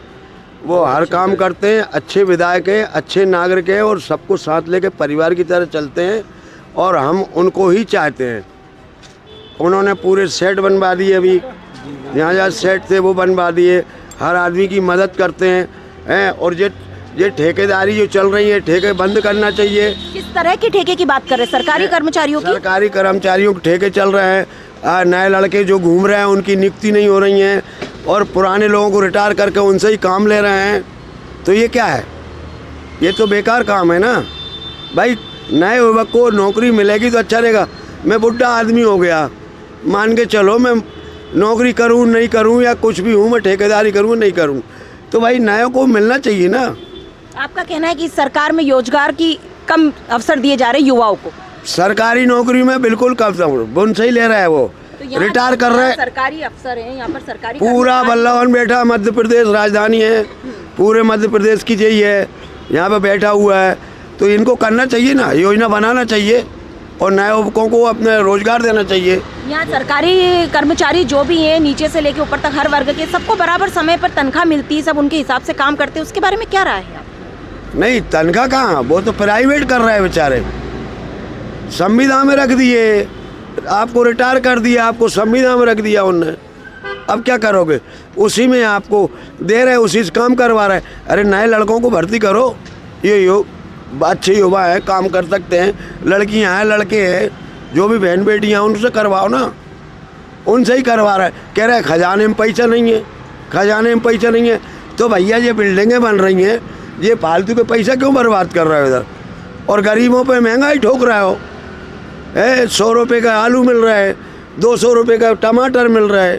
वो हर काम करते हैं, अच्छे विधायक हैं, अच्छे नागरिक हैं और सबको साथ लेके परिवार की तरह चलते हैं और हम उनको ही चाहते हैं। उन्होंने पूरे सेट बनवा दिए, अभी जहाँ जहाँ सेट थे वो बनवा दिए, हर आदमी की मदद करते हैं और ये ठेकेदारी जो चल रही है, ठेके बंद करना चाहिए। किस तरह के ठेके की बात कर रहे हैं? सरकारी कर्मचारियों की? सरकारी कर्मचारियों के ठेके चल रहे हैं, नए लड़के जो घूम रहे हैं उनकी नियुक्ति नहीं हो रही हैं और पुराने लोगों को रिटायर करके उनसे ही काम ले रहे हैं। तो ये क्या है? ये तो बेकार काम है ना भाई। नए युवक को नौकरी मिलेगी तो अच्छा रहेगा। मैं बुढ़ा आदमी हो गया, मान के चलो मैं नौकरी करूं नहीं करूं या कुछ भी हूं, मैं ठेकेदारी करूं नहीं करूं, तो भाई नए को मिलना चाहिए ना। आपका कहना है कि सरकार में रोजगार की कम अवसर दिए जा रहे युवाओं को? सरकारी नौकरी में बिल्कुल कम, उनसे ही ले रहा है वो, तो रिटायर कर रहे हैं। सरकारी अफसर हैं यहाँ पर, सरकारी पूरा वल्लभन बैठा, मध्य प्रदेश राजधानी है, पूरे मध्य प्रदेश की यही है, यहाँ पे बैठा हुआ है। तो इनको करना चाहिए ना, योजना बनाना चाहिए और नए युवकों को अपने रोजगार देना चाहिए। यहाँ सरकारी कर्मचारी जो भी हैं, नीचे से लेके ऊपर तक हर वर्ग के, सबको बराबर समय पर तनख्वाह मिलती है, सब उनके हिसाब से काम करते हैं, उसके बारे में क्या राय है? नहीं, तनख्वाह कहाँ, वो तो प्राइवेट कर रहे हैं बेचारे। संविदा में रख दिए, आपको रिटायर कर दिया, आपको संविदा में रख दिया उनने, अब क्या करोगे? उसी में आपको दे रहे, उसी से काम करवा रहे। अरे नए लड़कों को भर्ती करो, ये अच्छे युवा है, काम कर सकते हैं, लड़कियां हैं, लड़के हैं, जो भी बहन बेटियां हैं उनसे करवाओ ना, उनसे ही करवा रहे। कह रहे खजाने में पैसा नहीं है, खजाने में पैसा नहीं है। तो भैया ये बिल्डिंगें बन रही हैं, ये फालतू के पैसा क्यों बर्बाद कर रहे हो इधर? और गरीबों पे महंगाई ठोक रहे हो। 100 रुपये का आलू मिल रहा है, 200 रुपये का टमाटर मिल रहा है,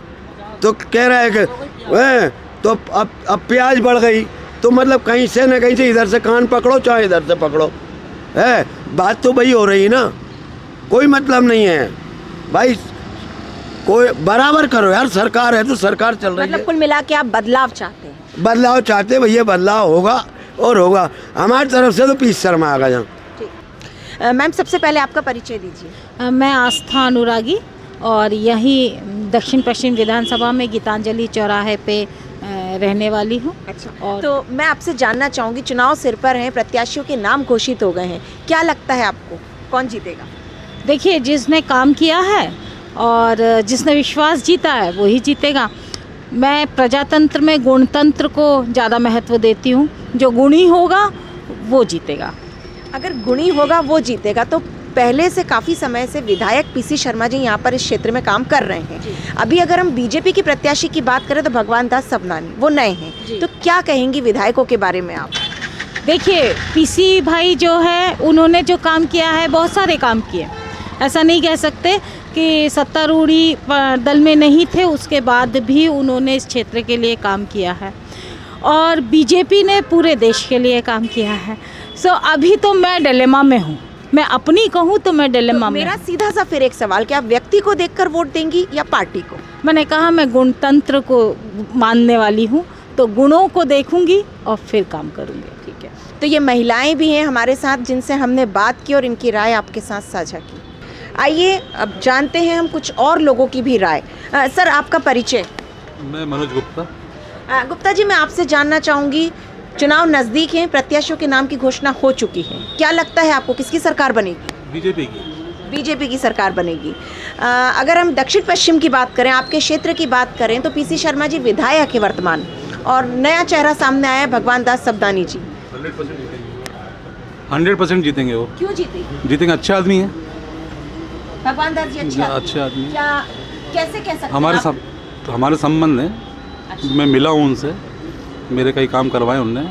तो कह रहा है कि तो अब प्याज बढ़ गई, तो मतलब कहीं से न कहीं से इधर से कान पकड़ो चाहे इधर से पकड़ो, बात तो वही हो रही ना, कोई मतलब नहीं है भाई। कोई बराबर करो यार, सरकार है तो सरकार चल रही है। मतलब कुल मिला के आप बदलाव चाहते हैं? बदलाव चाहते भैया, बदलाव होगा और होगा। हमारी तरफ से तो पीसी शर्मा आ गया। मैम सबसे पहले आपका परिचय दीजिए। मैं आस्था अनुरागी और यहीं दक्षिण पश्चिम विधानसभा में गीतांजलि चौराहे पे रहने वाली हूँ। अच्छा, और तो मैं आपसे जानना चाहूँगी, चुनाव सिर पर हैं, प्रत्याशियों के नाम घोषित हो गए हैं, क्या लगता है आपको कौन जीतेगा? देखिए, जिसने काम किया है और जिसने विश्वास जीता है वही जीतेगा। मैं प्रजातंत्र में गुणतंत्र को ज़्यादा महत्व देती हूँ, जो गुणी होगा वो जीतेगा। अगर गुणी होगा वो जीतेगा, तो पहले से काफ़ी समय से विधायक पीसी शर्मा जी यहाँ पर इस क्षेत्र में काम कर रहे हैं। अभी अगर हम बीजेपी की प्रत्याशी की बात करें तो भगवान दास सबनानी, वो नए हैं, तो क्या कहेंगी विधायकों के बारे में आप? देखिए, पीसी भाई जो है उन्होंने जो काम किया है, बहुत सारे काम किए, ऐसा नहीं कह सकते कि सत्तारूढ़ी दल में नहीं थे, उसके बाद भी उन्होंने इस क्षेत्र के लिए काम किया है और बीजेपी ने पूरे देश के लिए काम किया है। सो अभी तो मैं डिलेमा में हूँ, मैं अपनी कहूँ तो मैं डिलेमा में। मेरा सीधा सा फिर एक सवाल, क्या आप व्यक्ति को देखकर वोट देंगी या पार्टी को? मैंने कहा मैं गुणतंत्र को मानने वाली हूँ, तो गुणों को देखूंगी और फिर काम करूँगी। ठीक है। तो ये महिलाएं भी हैं हमारे साथ जिनसे हमने बात की और इनकी राय आपके साथ साझा की। आइए अब जानते हैं हम कुछ और लोगों की भी राय। सर, आपका परिचय? मैं मनोज गुप्ता। गुप्ता जी, मैं आपसे जानना चाहूँगी, चुनाव नज़दीक हैं, प्रत्याशियों के नाम की घोषणा हो चुकी है, क्या लगता है आपको किसकी सरकार बनेगी? बीजेपी की। बीजेपी की सरकार बनेगी। अगर हम दक्षिण पश्चिम की बात करें, आपके क्षेत्र की बात करें, तो पीसी शर्मा जी विधायक है वर्तमान, और नया चेहरा सामने आया है भगवान दास सबदानी जी। 100% जीतेंगे वो। क्यों जीतेंगे? जीतेंगे, अच्छे आदमी हैं भगवान दास जी अच्छे आदमी। क्या कैसे कह सकते हैं हमारे संबंध हैं। मैं मिला हूँ उनसे, मेरे कई काम करवाए उनने।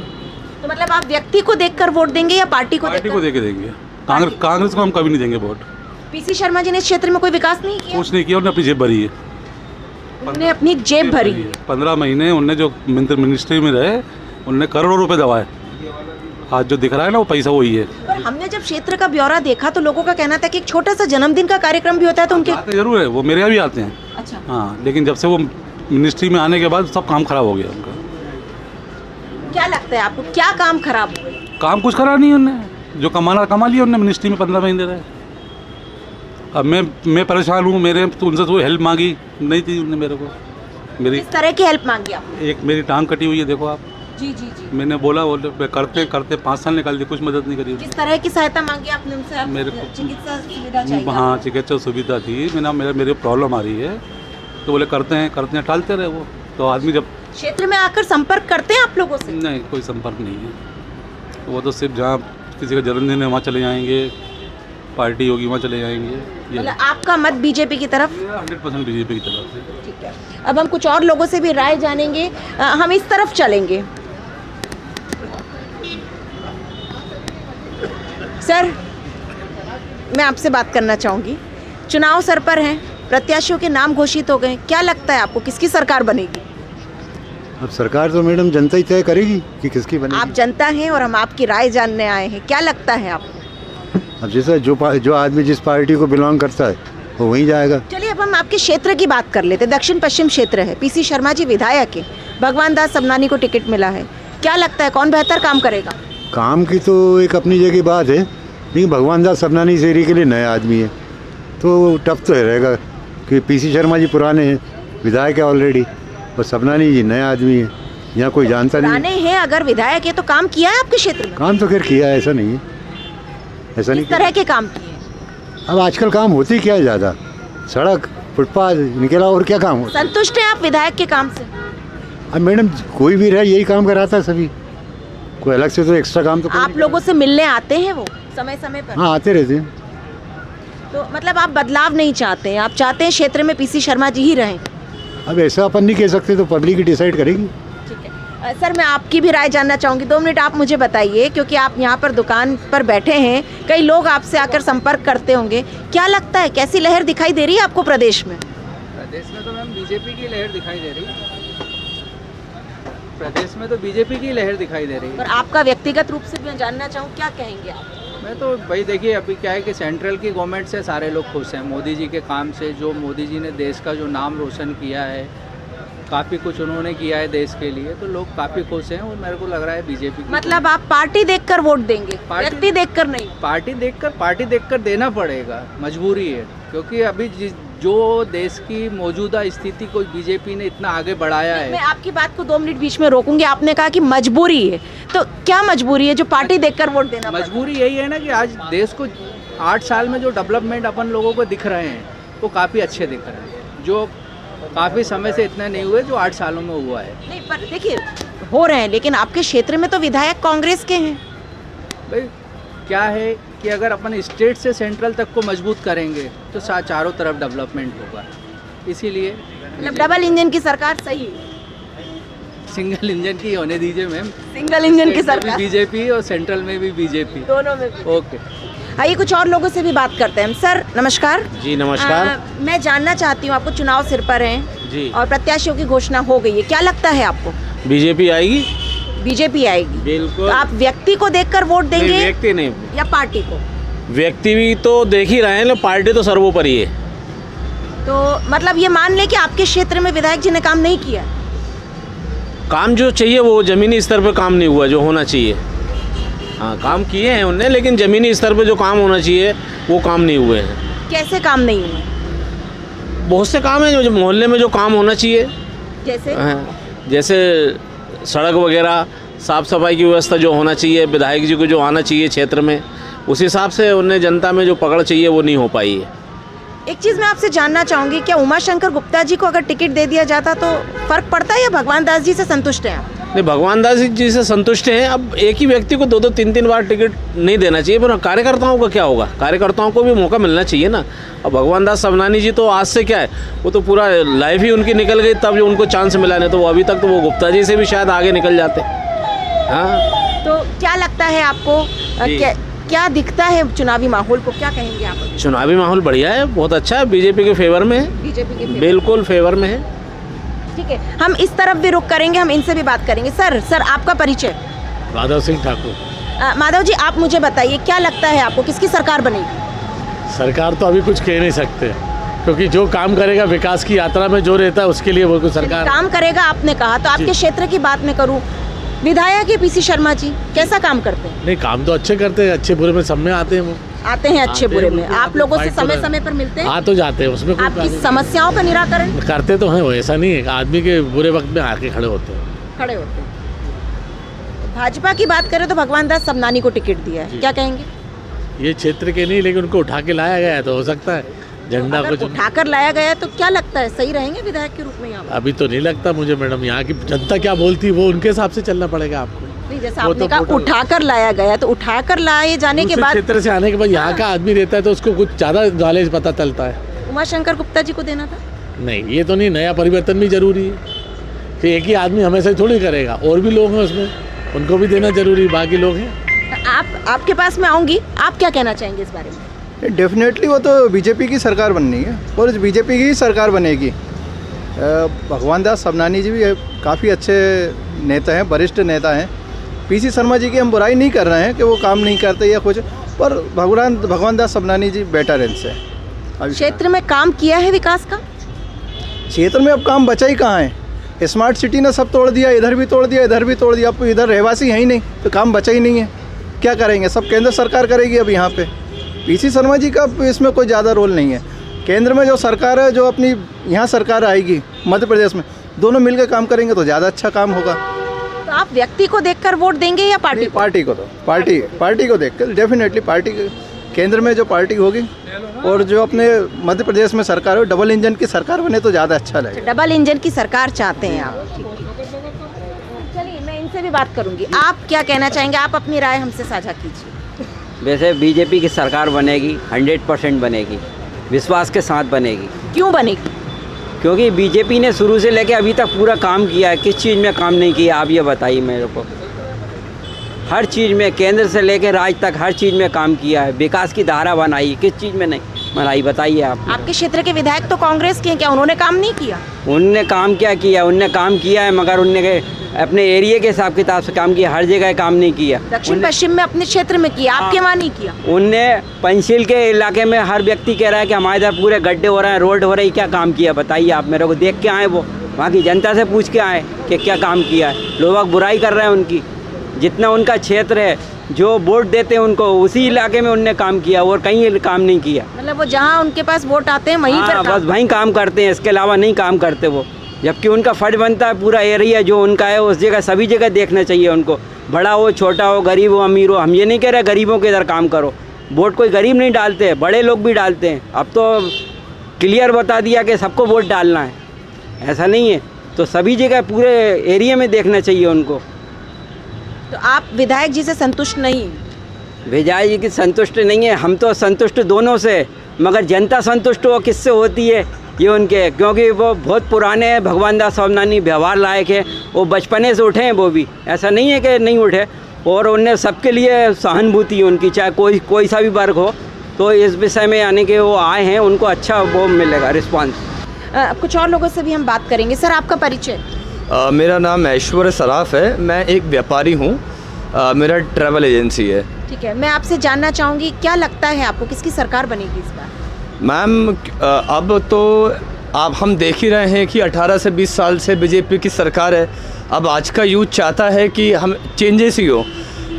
तो मतलब आप व्यक्ति को देखकर वोट देंगे या पार्टी को? पार्टी को देके देंगे। कांग्रेस को हम कभी नहीं देंगे वोट। पीसी शर्मा जी ने इस क्षेत्र में कोई विकास नहीं किया? कुछ नहीं किया, उन्होंने अपनी जेब भरी है। उन्होंने अपनी जेब भरी है। 15 महीने उनने जो मिनिस्ट्री में रहे, उनने करोड़ों रुपए दबाए। आज जो दिख रहा है ना, वो पैसा वही है। पर हमने जब क्षेत्र का ब्यौरा देखा तो लोगों का कहना था कि एक छोटा सा जन्मदिन का कार्यक्रम भी होता है, तो उनके आते जरूर है, वो मेरे यहाँ भी आते हैं। अच्छा। हाँ, लेकिन जब से वो मिनिस्ट्री में आने के बाद सब काम खराब हो गया उनका। क्या लगता है आपको, क्या काम खराब हो गया? काम कुछ करा नहीं उनने, जो कमा लिया उनने मिनिस्ट्री में 15 महीने रहे। अब मैं परेशान हूँ, मेरे तो उनसे तो हेल्प मांगी नहीं थी उनने मेरे को। मेरी किस तरह की हेल्प मांगी आपने? एक मेरी टांग कटी हुई है, देखो आप। जी जी जी। मैंने बोला वो करते 5 साल निकाल दिए, कुछ मदद नहीं करी। किस तरह की सहायता मांगी आपने उनसे? मेरे को चिकित्सा सुविधा चाहिए? हाँ, चिकित्सा सुविधा थी। मेरे प्रॉब्लम आ रही है, तो बोले करते हैं, टालते रहे वो। तो आदमी जब क्षेत्र में आकर संपर्क करते हैं आप लोगों से? नहीं, कोई संपर्क नहीं है। वो तो सिर्फ जहाँ किसी का जन्मदिन है वहाँ चले जाएंगे, पार्टी होगी वहाँ चले जाएंगे। मतलब आपका मत बीजेपी की तरफ? 100% बीजेपी की तरफ से। ठीक है, अब हम कुछ और लोगों से भी राय जानेंगे। हम इस तरफ चलेंगे। सर, मैं आपसे बात करना चाहूँगी, चुनाव सर पर हैं, प्रत्याशियों के नाम घोषित हो गए, क्या लगता है आपको किसकी सरकार बनेगी? अब सरकार तो मैडम जनता ही तय करेगी कि किसकी बनेगी। आप जनता हैं और हम आपकी राय जानने आए हैं, क्या लगता है आपको? अब जैसा जो आदमी जिस पार्टी को बिलोंग करता है वो वहीं जाएगा। चलिए, अब हम आपके क्षेत्र की बात कर लेते हैं। दक्षिण पश्चिम क्षेत्र है, पीसी शर्मा जी विधायक है, भगवान दास सबनानी को टिकट मिला है, क्या लगता है कौन बेहतर काम करेगा? काम की तो एक अपनी जगह बात है, लेकिन भगवान दास सबनानी इस एरिया के लिए नया आदमी है, तो टफ तो रहेगा कि पीसी शर्मा जी पुराने हैं, विधायक है ऑलरेडी, और सबनानी जी नया आदमी है, यहाँ कोई जानता नहीं। पुराने हैं, अगर विधायक है तो काम किया है आपके क्षेत्र में? काम तो खैर किया है, ऐसा नहीं है, ऐसा नहीं। किस तरह के काम किए? अब आजकल काम होती क्या है ज़्यादा, सड़क फुटपाथ, इनके अलावा और क्या काम होता है? संतुष्ट हैं आप विधायक के काम से? अब मैडम कोई भी रहे यही काम कराता है सभी, कोई अलग से तो एक्स्ट्रा काम तो आप लोगों से मिलने आते हैं वो समय समय पर? हाँ, आते रहते हैं। तो मतलब आप बदलाव नहीं चाहते हैं, आप चाहते हैं क्षेत्र में पीसी शर्मा जी ही रहें? अब ऐसा अपन नहीं कह सकते, तो पब्लिक ही डिसाइड करेगी। ठीक है सर, मैं आपकी भी राय जानना चाहूँगी, 2 मिनट आप मुझे बताइए, क्योंकि आप यहाँ पर दुकान पर बैठे हैं, कई लोग आपसे आकर संपर्क करते होंगे, क्या लगता है कैसी लहर दिखाई दे रही है आपको प्रदेश में? प्रदेश में तो मैम बीजेपी की लहर दिखाई दे रही है। प्रदेश में तो बीजेपी की लहर दिखाई दे रही है। और आपका व्यक्तिगत रूप से मैं जानना चाहूँ, क्या कहेंगे आप? मैं तो भाई देखिए, अभी क्या है कि सेंट्रल की गवर्नमेंट से सारे लोग खुश हैं, मोदी जी के काम से, जो मोदी जी ने देश का जो नाम रोशन किया है, काफ़ी कुछ उन्होंने किया है देश के लिए, तो लोग काफ़ी खुश हैं, और मेरे को लग रहा है बीजेपी। मतलब आप पार्टी देखकर वोट देंगे, व्यक्ति देखकर नहीं? पार्टी देखकर देना पड़ेगा, मजबूरी है, क्योंकि अभी जो देश की मौजूदा स्थिति को बीजेपी ने इतना आगे बढ़ाया है। मैं आपकी बात को 2 मिनट बीच में रोकूंगी, आपने कहा कि मजबूरी है, तो क्या मजबूरी है जो पार्टी देखकर वोट देना? मजबूरी यही है ना कि आज देश को 8 साल में जो डेवलपमेंट अपन लोगों को दिख रहे हैं वो काफ़ी अच्छे दिख रहे हैं, जो काफ़ी समय से इतने नहीं हुए जो 8 सालों में हुआ है। नहीं, पर देखिए हो रहे हैं, लेकिन आपके क्षेत्र में तो विधायक कांग्रेस के हैं। भाई क्या है कि अगर अपन स्टेट से सेंट्रल तक को मजबूत करेंगे तो चारों तरफ डेवलपमेंट होगा, इसीलिए मतलब डबल इंजन की सरकार सही है? सिंगल इंजन की होने दीजिए मैम, सिंगल इंजन की सरकार, बीजेपी और सेंट्रल में भी बीजेपी, दोनों में भी। ओके, आइए कुछ और लोगों से भी बात करते हैं। सर नमस्कार। जी नमस्कार। मैं जानना चाहती हूँ, आपको चुनाव सिर पर हैं जी, और प्रत्याशियों की घोषणा हो गई है, क्या लगता है आपको? बीजेपी आएगी। बीजेपी आएगी, बिल्कुल। तो आप व्यक्ति को देखकर वोट देंगे? नहीं, व्यक्ति नहीं, या पार्टी को? व्यक्ति भी तो देख ही रहे हैं, पार्टी तो सर्वोपरि है। तो मतलब ये मान ले कि आपके क्षेत्र में विधायक जी ने काम नहीं किया? काम जो चाहिए वो जमीनी स्तर पर काम नहीं हुआ जो होना चाहिए। हाँ काम किए हैं उनने, लेकिन ज़मीनी स्तर पे जो काम होना चाहिए वो काम नहीं हुए हैं। कैसे काम नहीं हुए? बहुत से काम हैं जो मोहल्ले में जो काम होना चाहिए, जैसे जैसे सड़क वगैरह, साफ़ सफाई की व्यवस्था जो होना चाहिए, विधायक जी को जो आना चाहिए क्षेत्र में, उस हिसाब से उन्हें जनता में जो पकड़ चाहिए वो नहीं हो पाई है। एक चीज़ मैं आपसे जानना चाहूँगी, क्या उमाशंकर गुप्ता जी को अगर टिकट दे दिया जाता तो फर्क पड़ता है या भगवान दास जी से संतुष्ट हैं आप? नहीं, भगवान दास जी से संतुष्ट हैं। अब एक ही व्यक्ति को 2-2 3-3 बार टिकट नहीं देना चाहिए, पर कार्यकर्ताओं का क्या होगा? कार्यकर्ताओं को भी मौका मिलना चाहिए ना। अब भगवान दास सबनानी जी तो आज से क्या है, वो तो पूरा लाइफ ही उनकी निकल गई, तब जो उनको चांस मिला, नहीं तो वो अभी तक तो वो गुप्ता जी से भी शायद आगे निकल जाते। हाँ, तो क्या लगता है आपको, क्या दिखता है चुनावी माहौल को, क्या कहेंगे आप? चुनावी माहौल बढ़िया है, बहुत अच्छा है, बीजेपी के फेवर में है, बीजेपी के बिल्कुल फेवर में है। ठीक है, हम इस तरफ भी रुक करेंगे, हम इनसे भी बात करेंगे। सर आपका परिचय? माधव सिंह ठाकुर। माधव जी, आप मुझे बताइए, क्या लगता है आपको किसकी सरकार बनेगी? सरकार तो अभी कुछ कह नहीं सकते, क्योंकि जो काम करेगा विकास की यात्रा में जो रहता है उसके लिए वो कोई सरकार काम करेगा। आपने कहा तो आपके क्षेत्र की बात मैं करूँ, विधायक है पीसी शर्मा जी, कैसा काम करते हैं? नहीं, काम तो अच्छे करते हैं, अच्छे बुरे में सब में आते हैं वो। आते हैं अच्छे बुरे में, आप लोगों से समय समय पर मिलते हैं? आ तो जाते हैं, उसमें आपकी समस्याओं का निराकरण करते तो हैं वो, ऐसा नहीं है, आदमी के बुरे वक्त में आके खड़े होते हैं। भाजपा की बात करें तो भगवान दास सबनानी को टिकट दिया है, क्या कहेंगे? ये क्षेत्र के नहीं, लेकिन उनको उठा के लाया गया है तो हो सकता है झंडा कुछ उठाकर लाया गया, तो क्या लगता है सही रहेंगे विधायक के रूप में यहाँ? अभी तो नहीं लगता मुझे मैडम, यहाँ की जनता क्या बोलती है वो उनके हिसाब से चलना पड़ेगा आपको। नहीं, जैसे आपने कहा उठाकर लाया गया, तो उठाकर लाए जाने के बाद क्षेत्र से आने के बाद यहाँ का आदमी रहता है तो उसको कुछ ज़्यादा नॉलेज पता चलता है। उमाशंकर गुप्ता जी को देना था? नहीं, ये तो नहीं, नया परिवर्तन भी जरूरी है कि एक ही आदमी हमेशा ही थोड़ी करेगा, और भी लोग हैं उसमें, उनको भी देना जरूरी, बाकी लोग हैं। आपके पास मैं आऊँगी, आप क्या कहना चाहेंगे इस बारे में? डेफिनेटली वो तो बीजेपी की सरकार बननी है और बीजेपी की ही सरकार बनेगी। भगवान दास सबनानी जी भी काफ़ी अच्छे नेता हैं, वरिष्ठ नेता हैं। पीसी शर्मा जी की हम बुराई नहीं कर रहे हैं कि वो काम नहीं करते या कुछ, पर भगवान दास सबनानी जी बेटर हैं इनसे। क्षेत्र में काम किया है विकास का? क्षेत्र में अब काम बचा ही कहाँ है? स्मार्ट सिटी ने सब तोड़ दिया, इधर भी तोड़ दिया, इधर भी तोड़ दिया। अब इधर रहवासी है ही नहीं तो काम बचा ही नहीं है, क्या करेंगे? सब केंद्र सरकार करेगी अब यहाँ पे। पीसी शर्मा जी का इसमें कोई ज़्यादा रोल नहीं है। केंद्र में जो सरकार है, जो अपनी यहाँ सरकार आएगी मध्य प्रदेश में, दोनों मिलकर काम करेंगे तो ज़्यादा अच्छा काम होगा। तो आप व्यक्ति को देखकर वोट देंगे या पार्टी? पार्टी को, तो पार्टी को देखकर डेफिनेटली पार्टी, केंद्र में जो पार्टी होगी और जो अपने मध्य प्रदेश में सरकार हो, डबल इंजन की सरकार बने तो ज़्यादा अच्छा लगेगा। डबल इंजन की सरकार चाहते हैं आप? चलिए मैं इनसे भी बात करूँगी, आप क्या कहना चाहेंगे? आप अपनी राय हमसे साझा कीजिए। वैसे बीजेपी की सरकार बनेगी, 100% बनेगी, विश्वास के साथ बनेगी। क्यों बनेगी? क्योंकि बीजेपी ने शुरू से लेकर अभी तक पूरा काम किया है। किस चीज़ में काम नहीं किया आप ये बताइए मेरे को? हर चीज़ में, केंद्र से लेकर राज्य तक हर चीज़ में काम किया है, विकास की धारा बनाई, किस चीज़ में नहीं बनाई बताइए आप। आपके क्षेत्र के विधायक तो कांग्रेस के हैं, क्या उन्होंने काम नहीं किया? उनने काम क्या किया? उनने काम किया है, मगर उनने अपने एरिया के हिसाब किताब से काम किया, हर जगह काम नहीं किया। दक्षिण पश्चिम में अपने क्षेत्र में किया, आपके वहाँ नहीं किया? उनने पंचशील के इलाके में हर व्यक्ति कह रहा है कि हमारे इधर पूरे गड्ढे हो रहे हैं, रोड हो रही, क्या काम किया बताइए आप मेरे को? देख के आए, वो वहाँ की जनता से पूछ के आए कि क्या काम किया है। लोग बुराई कर रहे हैं उनकी, जितना उनका क्षेत्र है, जो वोट देते हैं उनको, उसी इलाके में उनने काम किया और कहीं काम नहीं किया। मतलब वो जहाँ उनके पास वोट आते हैं वहीं पर बस वहीं काम करते हैं, इसके अलावा नहीं काम करते वो। जबकि उनका फर्ज बनता है पूरा एरिया जो उनका है उस जगह, सभी जगह देखना चाहिए उनको, बड़ा हो छोटा हो, गरीब हो अमीर हो। हम ये नहीं कह रहे गरीबों के इधर काम करो, वोट कोई गरीब नहीं डालते, बड़े लोग भी डालते हैं। अब तो क्लियर बता दिया कि सबको वोट डालना है, ऐसा नहीं है। तो सभी जगह पूरे एरिया में देखना चाहिए उनको। तो आप विधायक जी से संतुष्ट नहीं? विधायक जी की संतुष्ट नहीं है, हम तो संतुष्ट दोनों से, मगर जनता संतुष्ट वो किससे होती है ये उनके, क्योंकि वो बहुत पुराने हैं। भगवान दास सबनानी व्यवहार लायक है, वो बचपने से उठे हैं, वो भी ऐसा नहीं है कि नहीं उठे, और उनने सबके लिए सहानुभूति है उनकी, चाहे कोई सा भी वर्ग हो। तो इस विषय में यानी कि वो आए हैं, उनको अच्छा वो मिलेगा रिस्पॉन्स। कुछ और लोगों से भी हम बात करेंगे। सर आपका परिचय? मेरा नाम ऐश्वर्य सराफ है, मैं एक व्यापारी हूँ, मेरा ट्रैवल एजेंसी है। ठीक है, मैं आपसे जानना चाहूँगी, क्या लगता है आपको किसकी सरकार बनेगी इस बार? मैम अब तो आप हम देख ही रहे हैं कि 18 से 20 साल से बीजेपी की सरकार है। अब आज का यूथ चाहता है कि हम चेंजेस ही हो,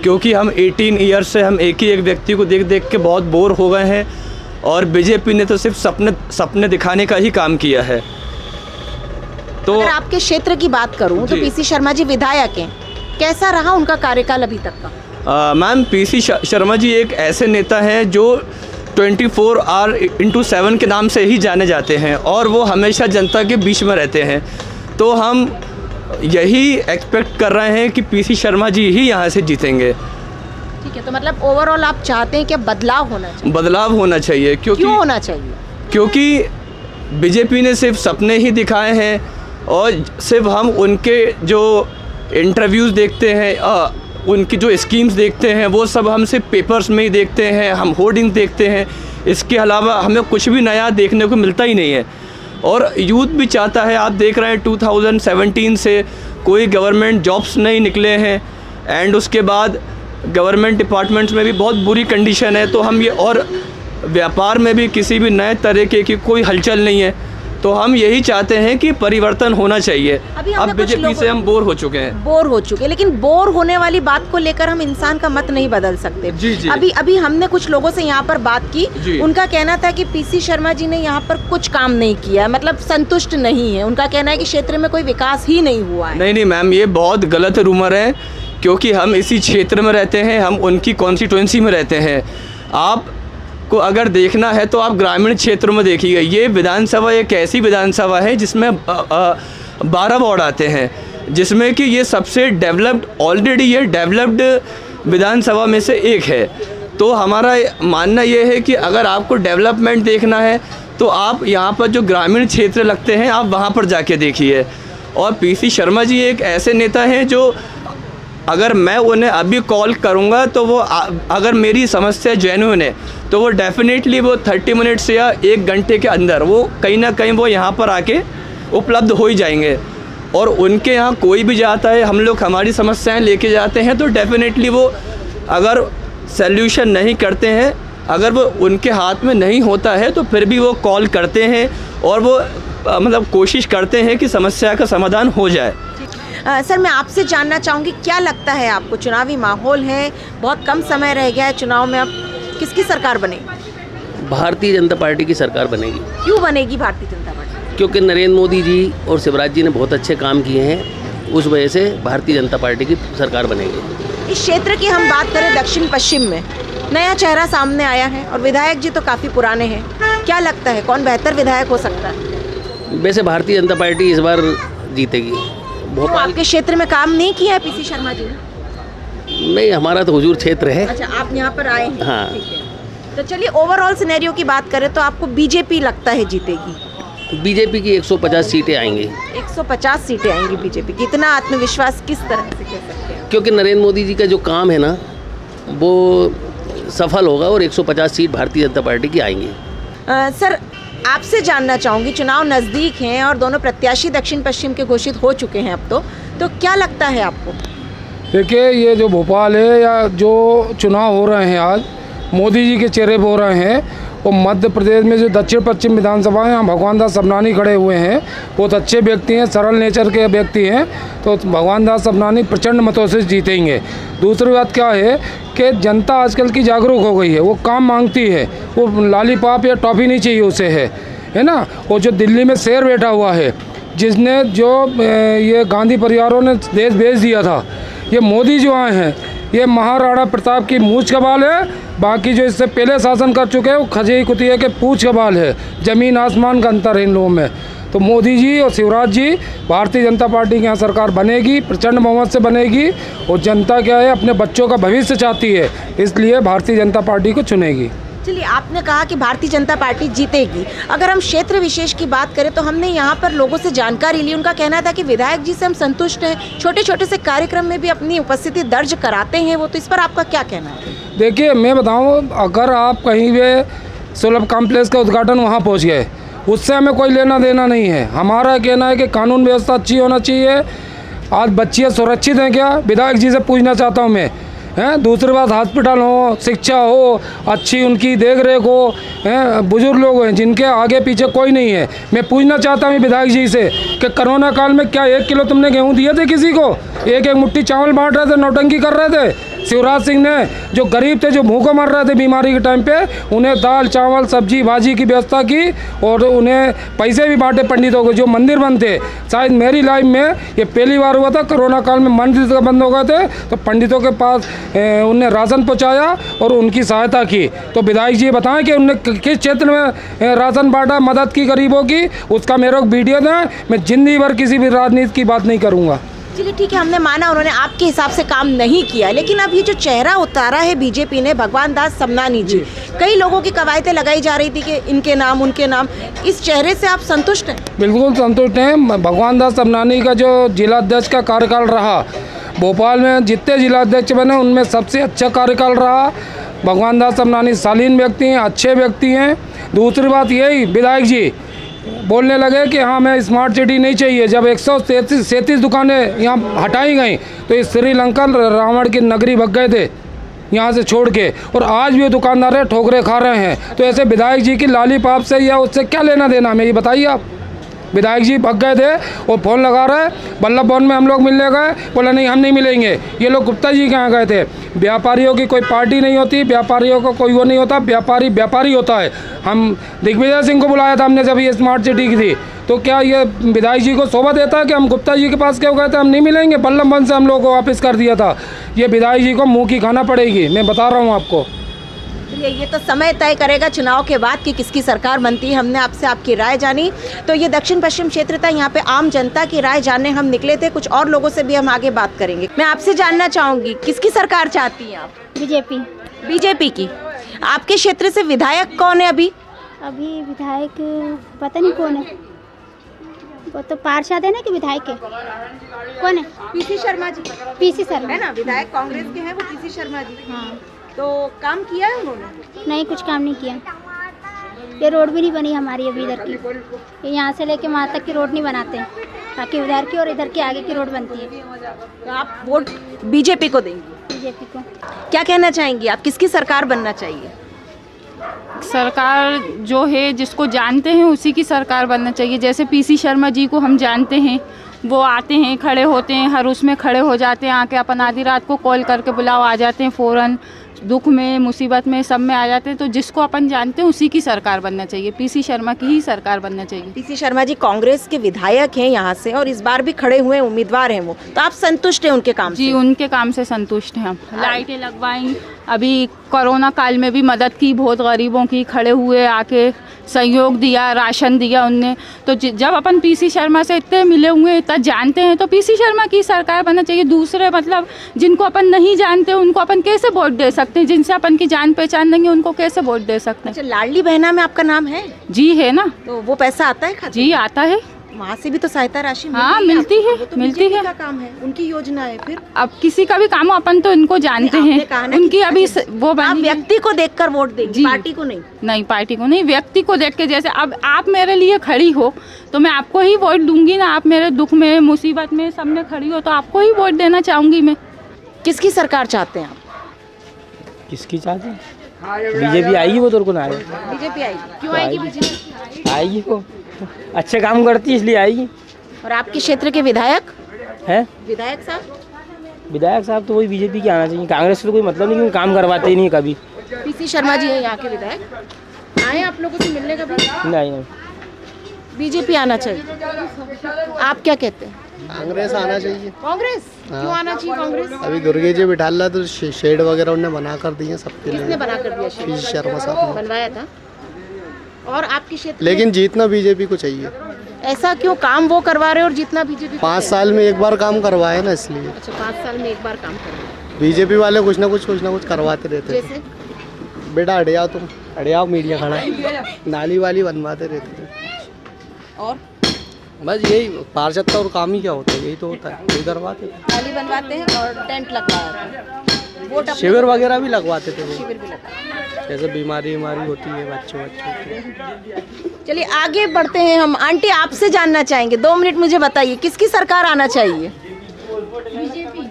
क्योंकि हम 18 ईयर से हम एक ही एक व्यक्ति को देख देख के बहुत बोर हो गए हैं और बीजेपी ने तो सिर्फ सपने दिखाने का ही काम किया है। तो अगर आपके क्षेत्र की बात करूं तो पीसी शर्मा जी विधायक हैं, कैसा रहा उनका कार्यकाल अभी तक का? मैम पीसी शर्मा जी एक ऐसे नेता हैं जो 24/7 के नाम से ही जाने जाते हैं और वो हमेशा जनता के बीच में रहते हैं। तो हम यही एक्सपेक्ट कर रहे हैं कि पीसी शर्मा जी ही यहाँ से जीतेंगे। ठीक है, तो मतलब ओवरऑल आप चाहते हैं कि बदलाव होना चाहिए? बदलाव होना चाहिए। क्यों होना चाहिए? क्योंकि बीजेपी ने सिर्फ सपने ही दिखाए हैं और सिर्फ हम उनके जो इंटरव्यूज़ देखते हैं, उनकी जो स्कीम्स देखते हैं वो सब हम सिर्फ पेपर्स में ही देखते हैं, हम होर्डिंग देखते हैं। इसके अलावा हमें कुछ भी नया देखने को मिलता ही नहीं है। और यूथ भी चाहता है, आप देख रहे हैं 2017 से कोई गवर्नमेंट जॉब्स नहीं निकले हैं एंड उसके बाद गवर्नमेंट डिपार्टमेंट्स में भी बहुत बुरी कंडीशन है। तो हम ये, और व्यापार में भी किसी भी नए तरीके की कोई हलचल नहीं है। तो हम यही चाहते हैं कि परिवर्तन होना चाहिए। अब बीजेपी से हम बोर हो चुके हैं। लेकिन बोर होने वाली बात को लेकर हम इंसान का मत नहीं बदल सकते। जी। अभी हमने कुछ लोगों से यहाँ पर बात की, उनका कहना था कि पीसी शर्मा जी ने यहाँ पर कुछ काम नहीं किया, मतलब संतुष्ट नहीं है। उनका कहना है कि क्षेत्र में कोई विकास ही नहीं हुआ है। नहीं मैम, ये बहुत गलत रूमर है क्योंकि हम इसी क्षेत्र में रहते हैं, हम उनकी कॉन्स्टिट्यूंसी में रहते हैं। आप को अगर देखना है तो आप ग्रामीण क्षेत्रों में देखिएगा। ये विधानसभा एक ऐसी विधानसभा है जिसमें 12 वार्ड आते हैं, जिसमें कि ये सबसे ऑलरेडी ये डेवलप्ड विधानसभा में से एक है। तो हमारा मानना ये है कि अगर आपको डेवलपमेंट देखना है तो आप यहाँ पर जो ग्रामीण क्षेत्र लगते हैं आप वहाँ पर जाके देखिए। और पीसी शर्मा जी एक ऐसे नेता हैं जो अगर मैं उन्हें अभी कॉल करूंगा तो वो अगर मेरी समस्या जेन्युइन है तो वो डेफिनेटली वो 30 मिनट्स या 1 घंटे के अंदर वो कहीं ना कहीं वो यहाँ पर आके उपलब्ध हो ही जाएंगे। और उनके यहाँ कोई भी जाता है, हम लोग हमारी समस्याएं लेके जाते हैं तो डेफिनेटली वो अगर सल्यूशन नहीं करते हैं, अगर वो उनके हाथ में नहीं होता है तो फिर भी वो कॉल करते हैं और वो मतलब कोशिश करते हैं कि समस्या का समाधान हो जाए। सर, मैं आपसे जानना चाहूँगी, क्या लगता है आपको, चुनावी माहौल है, बहुत कम समय रह गया है चुनाव में, अब किसकी सरकार बनेगी? भारतीय जनता पार्टी की सरकार बनेगी। क्यों बनेगी भारतीय जनता पार्टी? क्योंकि नरेंद्र मोदी जी और शिवराज जी ने बहुत अच्छे काम किए हैं, उस वजह से भारतीय जनता पार्टी की सरकार बनेगी। इस क्षेत्र की हम बात करें, दक्षिण पश्चिम में नया चेहरा सामने आया है और विधायक जी तो काफ़ी पुराने हैं। क्या लगता है कौन बेहतर विधायक हो सकता है? वैसे भारतीय जनता पार्टी इस बार जीतेगी। भोपाल आपके क्षेत्र में काम नहीं किया है पीसी शर्मा जी ने? नहीं, हमारा तो हुजूर क्षेत्र है। अच्छा, आप यहाँ पर आए हैं। हाँ। ठीक है, तो चलिए ओवरऑल सिनेरियो की बात करें तो आपको बीजेपी लगता है जीतेगी? बीजेपी की 150 सीटें आएंगी। 150 सीटें आएंगी बीजेपी की। इतना आत्मविश्वास किस तरह से कह सकते हैं? क्योंकि नरेंद्र मोदी जी का जो काम है ना वो सफल होगा और 150 सीट भारतीय जनता पार्टी की आएंगी। सर, आपसे जानना चाहूँगी, चुनाव नज़दीक हैं और दोनों प्रत्याशी दक्षिण पश्चिम के घोषित हो चुके हैं अब तो क्या लगता है आपको? देखिए, ये जो भोपाल है या जो चुनाव हो रहे हैं आज मोदी जी के चेहरे पर हो रहे हैं, और मध्य प्रदेश में जो दक्षिण पश्चिम विधानसभा है, यहाँ भगवान दास सबनानी खड़े हुए हैं, बहुत अच्छे व्यक्ति हैं, सरल नेचर के व्यक्ति हैं, तो भगवान दास सबनानी प्रचंड मतों से जीतेंगे। दूसरी बात क्या है कि जनता आजकल की जागरूक हो गई है, वो काम मांगती है, वो लालीपाप या टॉफ़ी नहीं चाहिए उसे, है ना। और जो दिल्ली में शेर बैठा हुआ है, जिसने जो ये गांधी परिवारों ने देश भेज दिया था, ये मोदी जो आए हैं, ये महाराणा प्रताप की मूंछ का बाल है, बाकी जो इससे पहले शासन कर चुके हैं वो खजेई कुतिया के पूंछ का बाल है। ज़मीन आसमान का अंतर है इन लोगों में। तो मोदी जी और शिवराज जी, भारतीय जनता पार्टी की यहाँ सरकार बनेगी, प्रचंड बहुमत से बनेगी, और जनता क्या है अपने बच्चों का भविष्य चाहती है, इसलिए भारतीय जनता पार्टी को चुनेगी। चलिए, आपने कहा कि भारतीय जनता पार्टी जीतेगी। अगर हम क्षेत्र विशेष की बात करें तो हमने यहाँ पर लोगों से जानकारी ली, उनका कहना था कि विधायक जी से हम संतुष्ट हैं, छोटे छोटे से कार्यक्रम में भी अपनी उपस्थिति दर्ज कराते हैं वो, तो इस पर आपका क्या कहना है? देखिए, मैं बताऊँ, अगर आप कहीं भी सुलभ कॉम्प्लेक्स का उद्घाटन वहाँ पहुँच गए, उससे हमें कोई लेना देना नहीं है। हमारा कहना है कि कानून व्यवस्था अच्छी होना चाहिए। आज बच्चियाँ सुरक्षित हैं क्या, विधायक जी से पूछना चाहता हूँ मैं, हैं। दूसरी बात, हॉस्पिटल हो, शिक्षा हो, अच्छी उनकी देख रेख हो, हैं, बुजुर्ग लोग हैं जिनके आगे पीछे कोई नहीं है। मैं पूछना चाहता हूँ विधायक जी से कि कोरोना काल में क्या 1 किलो तुमने गेहूँ दिए थे किसी को? 1-1 मुट्ठी चावल बांट रहे थे, नौटंकी कर रहे थे, शिवराज सिंह ने जो गरीब थे, जो भूखे मर रहे थे बीमारी के टाइम पे, उन्हें दाल चावल सब्जी भाजी की व्यवस्था की और उन्हें पैसे भी बांटे पंडितों को, जो मंदिर बंद थे। शायद मेरी लाइफ में ये पहली बार हुआ था, कोरोना काल में मंदिर बंद हो गए थे तो पंडितों के पास उनने राशन पहुँचाया और उनकी सहायता की। तो विधायक जी बताएं कि उनने किस क्षेत्र में राशन बांटा, मदद की गरीबों की, उसका मेरे को वीडियो दें। मैं जिंदगी भर किसी भी राजनीति की बात नहीं करूँगा। चलिए ठीक है, हमने माना उन्होंने आपके हिसाब से काम नहीं किया, लेकिन अब ये जो चेहरा उतारा है बीजेपी ने, भगवान दास समनानी जी, कई लोगों की कवायतें लगाई जा रही थी कि इनके नाम उनके नाम, इस चेहरे से आप संतुष्ट हैं? बिल्कुल संतुष्ट हैं। भगवान दास समनानी का जो जिलाध्यक्ष का कार्यकाल रहा, भोपाल में जितने जिलाध्यक्ष बने उनमें सबसे अच्छा कार्यकाल रहा। भगवान दास समनानी शालीन व्यक्ति हैं, अच्छे व्यक्ति हैं। दूसरी बात यही, विधायक जी बोलने लगे कि हाँ मैं स्मार्ट सिटी नहीं चाहिए। जब 137 दुकानें यहाँ हटाई गई तो ये श्रीलंका रावण की नगरी भग गए थे यहाँ से छोड़ के, और आज भी वो दुकानदार ठोकरे खा रहे हैं। तो ऐसे विधायक जी की लाली पाप से या उससे क्या लेना देना हमें, ये बताइए आप। विधायक जी भग गए थे और फ़ोन लगा रहे, बल्लभ भवन में हम लोग मिलने गए, बोला नहीं हम नहीं मिलेंगे। ये लोग गुप्ता जी के यहाँ गए थे। व्यापारियों की कोई पार्टी नहीं होती, व्यापारियों को कोई वो नहीं होता, व्यापारी व्यापारी होता है। हम दिग्विजय सिंह को बुलाया था हमने जब ये स्मार्ट सिटी की थी, तो क्या ये विधायक जी को शोभा देता है कि हम गुप्ता जी के पास क्यों गए थे, हम नहीं मिलेंगे? बल्लभ भवन से हम लोग को वापस कर दिया था। ये विधायक जी को मुँह की खाना पड़ेगी, मैं बता रहा हूँ आपको। ये तो समय तय करेगा चुनाव के बाद कि किसकी सरकार बनती है। हमने आपसे आपकी राय जानी। तो ये दक्षिण पश्चिम क्षेत्र था, यहाँ पे आम जनता की राय जानने हम निकले थे। कुछ और लोगों से भी हम आगे बात करेंगे। मैं आपसे जानना चाहूँगी, किसकी सरकार चाहती हैं आप? बीजेपी। बीजेपी की। आपके क्षेत्र से विधायक कौन है अभी? अभी विधायक पता नहीं कौन है, वो तो पार्षद है ना कि विधायक है, कौन है? पीसी शर्मा जी। पीसी शर्मा है ना, विधायक कांग्रेस के हैं वो पीसी शर्मा जी। हाँ। तो काम किया है उन्होंने? नहीं, कुछ काम नहीं किया। ये रोड भी नहीं बनी हमारी अभी इधर की, ये यहाँ से लेके वहाँ तक की रोड नहीं बनाते हैं, ताकि उधर की और इधर की आगे की रोड बनती है। तो आप वोट बीजेपी को देंगे? बीजेपी को। क्या कहना चाहेंगी आप, किसकी सरकार बनना चाहिए? सरकार जो है जिसको जानते हैं उसी की सरकार बनना चाहिए। जैसे पीसी शर्मा जी को हम जानते हैं, वो आते हैं, खड़े होते हैं, हर उसमें खड़े हो जाते हैं, आके अपन आधी रात को कॉल करके बुलाओ, आ जाते हैं फ़ौरन, दुख में मुसीबत में सब में आ जाते हैं। तो जिसको अपन जानते हैं उसी की सरकार बनना चाहिए, पीसी शर्मा की ही सरकार बनना चाहिए। पीसी शर्मा जी कांग्रेस के विधायक हैं यहाँ से और इस बार भी खड़े हुए उम्मीदवार हैं वो, तो आप संतुष्ट हैं उनके काम से? जी, उनके काम से संतुष्ट हैं हम। लाइटें लगवाई, अभी कोरोना काल में भी मदद की, बहुत गरीबों की, खड़े हुए आके सहयोग दिया, राशन दिया उनने। तो जब अपन पीसी शर्मा से इतने मिले हुए, इतना जानते हैं, तो पीसी शर्मा की सरकार बनना चाहिए। दूसरे मतलब जिनको अपन नहीं जानते उनको अपन कैसे वोट दे सकते हैं? जिनसे अपन की जान पहचान नहीं है उनको कैसे वोट दे सकते हैं? अच्छा, लाडली बहना में आपका नाम है? जी है ना। तो वो पैसा आता है खाते? जी आता है, वहाँ से भी तो सहायता राशि हाँ मिलती है, तो मिलती है। का काम है, उनकी योजना है। फिर अब किसी का भी काम हो, अपन तो इनको जानते हैं, उनकी अभी वो आप व्यक्ति को देखकर वोट देंगे, पार्टी को नहीं? नहीं, पार्टी को नहीं, व्यक्ति को देख के। जैसे अब आप मेरे लिए खड़ी हो तो मैं आपको ही वोट दूंगी ना। आप मेरे दुख में मुसीबत में सब में खड़ी हो तो आपको ही वोट देना चाहूँगी मैं। किसकी सरकार चाहते हैं आप? किसकी चाहते हैं? बीजेपी आएगी, वो तो ना आएगी। बीजेपी आएगी? क्यों आएगी बीजेपी? आएगी, वो अच्छे काम करती है इसलिए आएगी। और आपके क्षेत्र के विधायक हैं? विधायक साहब तो वही बीजेपी की आना चाहिए। कांग्रेस से तो कोई मतलब नहीं, क्योंकि काम करवाते ही नहीं कभी। पीसी शर्मा जी है यहाँ के विधायक, आए आप लोगों से मिलने का? नहीं, बीजेपी आना चाहिए। आप क्या कहते हैं? कांग्रेस आना चाहिए। कांग्रेस? क्यों आना चाहिए कांग्रेस? अभी दुर्गे जी बिठा ला तो शेड वगैरह उन्होंने बना कर दिए सबके लिए। किसने बना कर दिया? पीसी शर्मा साहब ने बनवाया था। और आपके क्षेत्र लेकिन जीतना बीजेपी को चाहिए। ऐसा क्यों? काम वो करवा रहे और जीतना बीजेपी? 5 साल में एक बार काम करवाए ना, इसलिए। अच्छा, 5 साल में एक बार काम करवाए। बीजेपी वाले कुछ ना कुछ करवाते रहते जैसे? बेटा अड़िया तुम अड़िया मीडिया खड़ा, नाली वाली बनवाते रहते थे। और बस यही पार्षद का और काम ही क्या होता है, यही तो होता है, यही करवाते थे। नाली बनवाते हैं और टेंट लगवाते हैं, शिविर वगैरह भी लगवाते थे वो, शिविर भी लगवाते, जैसे बीमारी होती है बच्चों की। चलिए आगे बढ़ते हैं हम। आंटी आपसे जानना चाहेंगे, 2 मिनट मुझे बताइए, किसकी सरकार आना चाहिए? बीजेपी।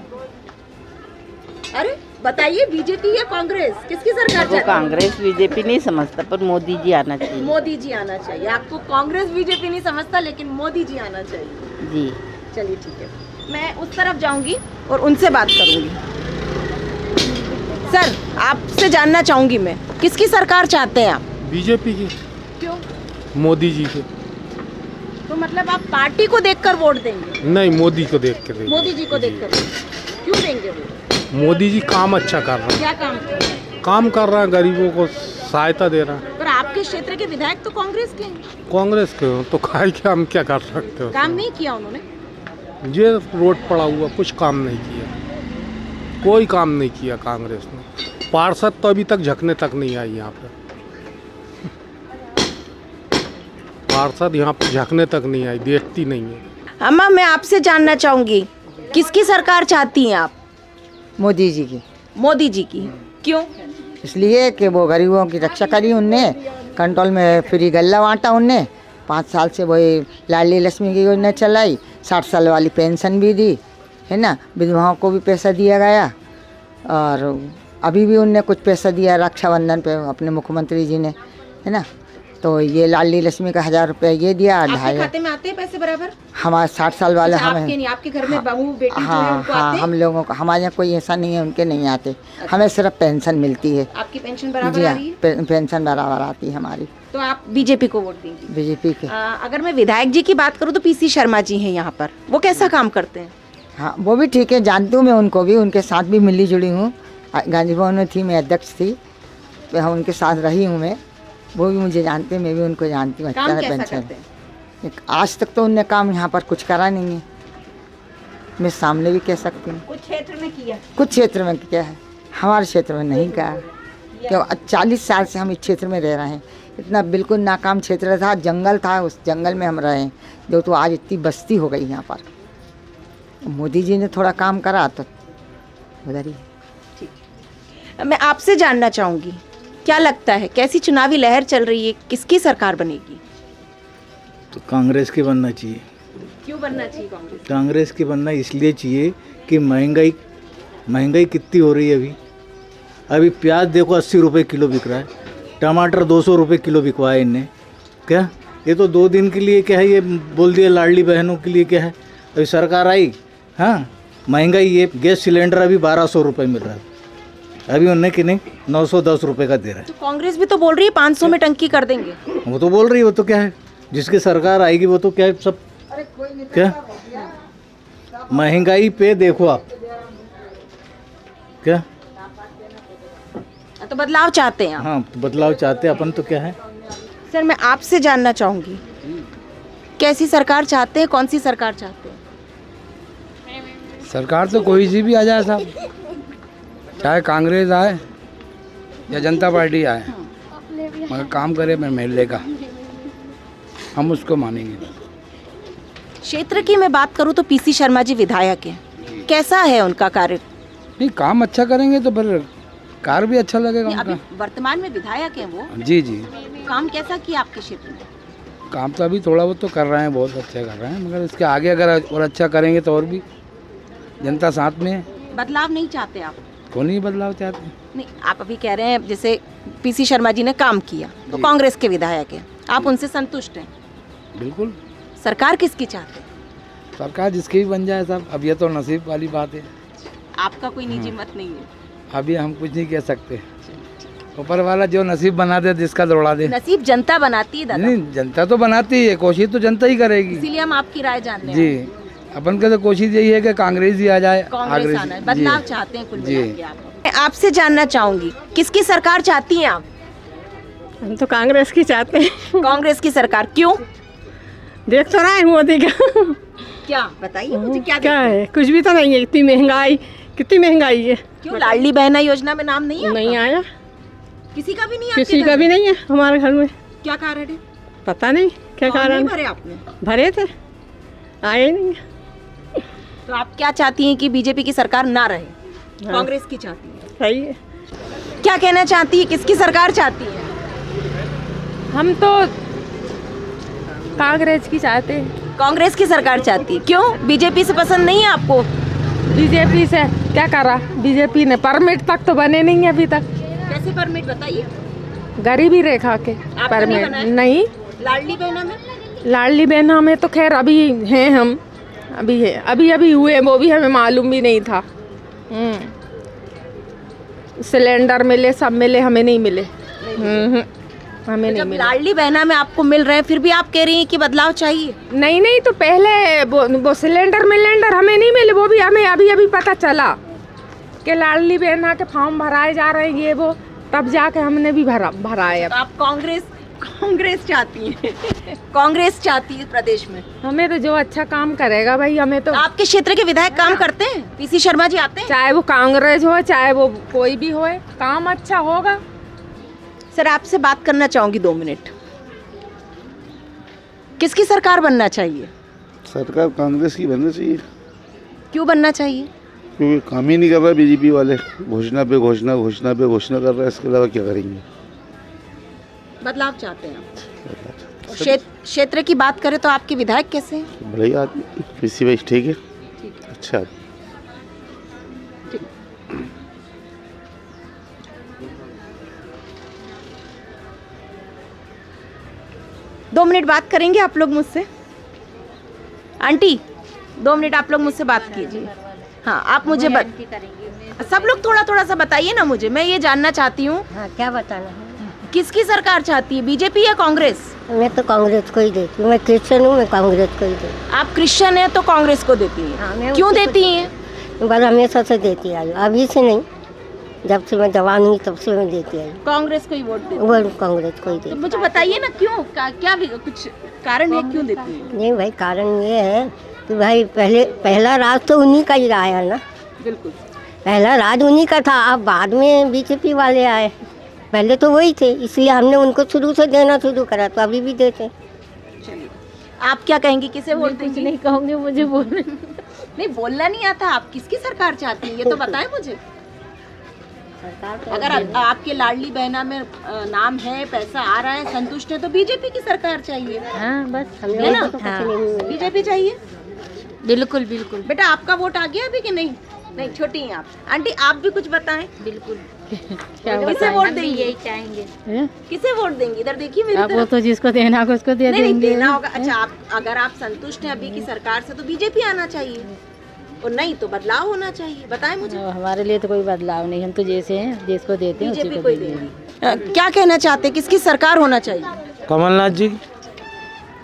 अरे बताइए, बीजेपी या कांग्रेस, किसकी सरकार चाहिए? कांग्रेस बीजेपी नहीं समझता, पर मोदी जी आना चाहिए। मोदी जी आना चाहिए। आपको कांग्रेस बीजेपी नहीं समझता, लेकिन मोदी जी आना चाहिए। जी चलिए ठीक है, मैं उस तरफ जाऊंगी और उनसे बात करूंगी। सर आपसे जानना चाहूंगी मैं, किसकी सरकार चाहते हैं आप? बीजेपी की। क्यों? मोदी जी के। तो मतलब आप पार्टी को देखकर वोट देंगे? नहीं, मोदी को देख के देंगे। मोदी जी को देखकर। क्यों देंगे वो? मोदी जी काम अच्छा कर रहा है। क्या काम कर रहे हैं? काम कर रहा है, गरीबों को सहायता दे रहा है। पर आपके क्षेत्र के विधायक तो कांग्रेस के हैं। कांग्रेस के हो तो खाई के हम क्या कर सकते हो? काम नहीं किया उन्होंने? ये रोड पड़ा हुआ, कुछ काम नहीं किया, कोई काम नहीं किया कांग्रेस ने। पार्षद तो अभी तक झकने तक नहीं आई यहाँ पे, पार्षद यहाँ पे झकने तक नहीं आई, देखती नहीं है। अम्मा मैं आपसे जानना चाहूंगी, किसकी सरकार चाहती हैं आप? मोदी जी की। मोदी जी की। क्यों? इसलिए कि वो गरीबों की रक्षा करी उनने, कंट्रोल में फ्री गल्ला बांटा उनने, 5 साल से वही लाडली लक्ष्मी की योजना चलाई, 60 साल वाली पेंशन भी दी है ना, विधवाओं को भी पैसा दिया गया, और अभी भी उनने कुछ पैसा दिया रक्षाबंधन पे अपने मुख्यमंत्री जी ने, है ना। तो ये लाडली लक्ष्मी का 1000 रुपये ये दिया, आपके खाते में आते हैं पैसे बराबर? हमारे 60 साल वाले अच्छा, हमें। आपके नहीं, आपके घर में बहू बेटी जो है हाँ उनको हाँ, आते हैं? हम लोगों को, हमारे यहाँ कोई ऐसा नहीं है उनके नहीं आते, हमें सिर्फ पेंशन मिलती है। आपकी पेंशन बराबर जी आ हाँ, रही है? पेंशन बराबर आती है हमारी। तो आप बीजेपी को वोट देंगे? बीजेपी के। अगर मैं विधायक जी की बात करूँ तो पीसी शर्मा जी हैं यहाँ पर, वो कैसा काम करते हैं? हाँ वो भी ठीक है, जानती हूँ मैं उनको भी, उनके साथ भी मिली जुड़ी हूँ, गांधी भवन में थी, मैं अध्यक्ष थी, तो हम उनके साथ रही हूँ मैं, वो भी मुझे जानते हैं, मैं भी उनको जानती हूँ। अच्छा है पेंशन। आज तक तो उनने काम यहाँ पर कुछ करा नहीं है, मैं सामने भी कह सकती हूँ। कुछ क्षेत्र में किया? कुछ क्षेत्र में क्या है, हमारे क्षेत्र में नहीं कहा, क्यों 40 साल से हम इस क्षेत्र में रह रहे हैं, इतना बिल्कुल नाकाम क्षेत्र था, जंगल था, उस जंगल में हम रहे, जो तो आज इतनी बस्ती हो गई यहाँ पर। मोदी जी ने थोड़ा काम करा तो उधर ही। मैं आपसे जानना चाहूँगी, क्या लगता है कैसी चुनावी लहर चल रही है, किसकी सरकार बनेगी? तो कांग्रेस की बनना चाहिए। क्यों बनना चाहिए कांग्रेस? कांग्रेस की बनना इसलिए चाहिए कि महंगाई कितनी हो रही है अभी प्याज देखो 80 रुपये किलो बिक रहा है, टमाटर 200 रुपये किलो बिकवाए इनने। क्या ये तो 2 दिन के लिए क्या है, ये बोल दिया लाडली बहनों के लिए क्या है, अभी सरकार आई, हाँ महंगाई, ये गैस सिलेंडर अभी 1200 रुपये मिल रहा है, अभी उनने कि नहीं 910 रुपये का दे रहा है। तो कांग्रेस भी तो बोल रही है 500 में टंकी कर देंगे। वो तो बोल रही है, वो तो क्या है, जिसकी सरकार आएगी वो तो क्या है, सब क्या महंगाई पे देखो आप, क्या तो बदलाव चाहते हैं आप? हाँ तो बदलाव चाहते हैं अपन, तो क्या है। सर मैं आपसे जानना चाहूँगी, कैसी सरकार चाहते हैं, कौन सी सरकार चाहते हैं? सरकार तो कोई सी भी आ जाए साहब, चाहे कांग्रेस आए या जनता पार्टी आए, मगर काम करे महल्ले का, हम उसको मानेंगे। क्षेत्र की मैं बात करूं तो पीसी शर्मा जी विधायक हैं, कैसा है उनका कार्य? नहीं, काम अच्छा करेंगे तो फिर कार्य भी अच्छा लगेगा उनका। अभी वर्तमान में विधायक हैं वो? जी जी। काम कैसा किया आपके क्षेत्र में? काम तो अभी थोड़ा बहुत तो कर रहे हैं, बहुत अच्छा कर रहे हैं, मगर इसके आगे अगर और अच्छा करेंगे तो और भी जनता साथ में है। बदलाव नहीं चाहते आप? कौन ही बदलाव चाहते हैं? नहीं, आप अभी कह रहे हैं जैसे पीसी शर्मा जी ने काम किया, तो कांग्रेस के विधायक हैं, आप उनसे संतुष्ट हैं? बिल्कुल। सरकार किसकी चाहते हैं? सरकार जिसकी भी बन जाए साहब, अब ये तो नसीब वाली बात है। आपका कोई निजी मत नहीं है? अभी हम कुछ नहीं कह सकते, ऊपर वाला जो नसीब बना दे, जिसका दौड़ा दे। नसीब जनता बनाती है दादा। नहीं, जनता तो बनाती है, कोशिश तो जनता ही करेगी। इसीलिए हम आपकी राय जानने जी, अपन का तो कोशिश यही है कि कांग्रेस ही आ जाए, कांग्रेस आना है, बदलाव चाहते हैं कुल जी। मिला के आप। मैं आपसे जानना चाहूंगी, किसकी सरकार चाहती हैं आप? हम तो कांग्रेस की चाहते हैं। कांग्रेस की सरकार, क्यों? देख तो रहा है मोदी का। क्या बताइए मुझे, क्या है, कुछ भी तो नहीं है, इतनी महंगाई, कितनी महंगाई है। क्यों लाडली बहना योजना में नाम नहीं है? नहीं आया, किसी का भी नहीं? किसी का भी नहीं है हमारे घर में। क्या कारण है? पता नहीं क्या कारण। भरे आपने? भरे थे, आए नहीं। तो आप क्या चाहती हैं कि बीजेपी की सरकार ना रहे? कांग्रेस की चाहती है? सही है। क्या कहना चाहती है, किसकी सरकार चाहती है? हम तो कांग्रेस की चाहते हैं। कांग्रेस की सरकार चाहती है, क्यों? बीजेपी से पसंद नहीं है आपको? बीजेपी से क्या करा, बीजेपी ने परमिट तक तो बने नहीं है अभी तक। कैसे परमिट बताइए? गरीबी रेखा के परमिट नहीं। लाडली बहना में? लाडली बहना में तो खैर अभी हैं हम, अभी है, अभी हुए, वो भी हमें मालूम भी नहीं था। सिलेंडर मिले, सब मिले, हमें नहीं मिले। हमें नहीं जब मिले। लाडली बहना में आपको मिल रहे हैं, फिर भी आप कह रही हैं कि बदलाव चाहिए। नहीं, तो पहले वो सिलेंडर हमें नहीं मिले, वो भी हमें अभी पता चला कि लाडली बहना के फॉर्म भराए जा रहे हैं, ये वो, तब जाके हमने भी भराए। तो आप कांग्रेस चाहती हैं? कांग्रेस चाहती है प्रदेश में। हमें तो जो अच्छा काम करेगा भाई, हमें तो। आपके क्षेत्र के विधायक काम करते हैं? पीसी शर्मा जी आते हैं? चाहे वो कांग्रेस हो, चाहे वो कोई भी हो, काम अच्छा होगा। सर, आपसे बात करना चाहूंगी 2 मिनट। किसकी सरकार बनना चाहिए? सरकार कांग्रेस की बनना चाहिए। क्यों बनना चाहिए? क्योंकि काम ही नहीं कर रहा बीजेपी वाले, घोषणा पे घोषणा कर रहा है, इसके अलावा क्या करेंगे। बदलाव चाहते हैं आप। और क्षेत्र की बात करें तो आपके विधायक कैसे हैं? बढ़िया आदमी, पीसी भाई ठीक है, अच्छा आदमी। 2 मिनट बात करेंगे आप लोग मुझसे? आंटी 2 मिनट आप लोग मुझसे बात कीजिए। हाँ, आप मुझे सब लोग थोड़ा सा बताइए ना मुझे, मैं ये जानना चाहती हूँ। हाँ, क्या बताना है? किसकी सरकार चाहती है, बीजेपी या कांग्रेस? मैं तो कांग्रेस को ही देती हूँ, मैं क्रिश्चियन हूँ, मैं कांग्रेस को ही देती हूँ। आप क्रिश्चियन हैं तो कांग्रेस को देती हैं? हाँ, क्यों देती हैं? बस हमेशा से देती आई, अभी से नहीं, जब से मैं जवान हुई तब से मैं देती आई। कांग्रेस को ही वोट देती? वो कांग्रेस को ही देती। तो मुझे बताइए ना क्यों, क्या कुछ कारण है क्यों देती है? नहीं भाई, कारण ये है कि भाई पहला राज तो उन्हीं का ही रहा है ना। बिल्कुल, पहला राज उन्हीं का था, अब बाद में बीजेपी वाले आए, पहले तो वही थे, इसलिए हमने उनको शुरू से देना शुरू करा, तो अभी भी देते। चलिए, आप क्या कहेंगे, किसे वोट देंगे? नहीं कहूँगी, मुझे बोलने नहीं, बोलना नहीं आता। आप किसकी सरकार चाहती हैं ये तो बताएं मुझे। अगर आपके लाडली बहना में नाम है, पैसा आ रहा है, संतुष्ट है, तो बीजेपी की सरकार चाहिए। हाँ, बस है ना? बीजेपी चाहिए। बिल्कुल। बेटा, आपका वोट आ गया अभी कि नहीं? नहीं, छोटी हैं आप। आंटी, आप भी कुछ बताएं। बिल्कुल। किसे वोट देंगे? यही चाहेंगे। किसे वोट देंगे? इधर देखिए मेरी तरफ। वो तो जिसको देना होगा उसको दे नहीं, देंगे। देना होगा। अच्छा, अगर आप संतुष्ट हैं अभी की सरकार से, तो बीजेपी आना चाहिए, और नहीं तो बदलाव होना चाहिए। बताएं मुझे। हमारे लिए तो कोई बदलाव नहीं, हम तो जैसे हैं, देश को देते हैं, बीजेपी को ही देंगे। क्या कहना चाहते हैं, किसकी सरकार होना चाहिए? कमलनाथ जी।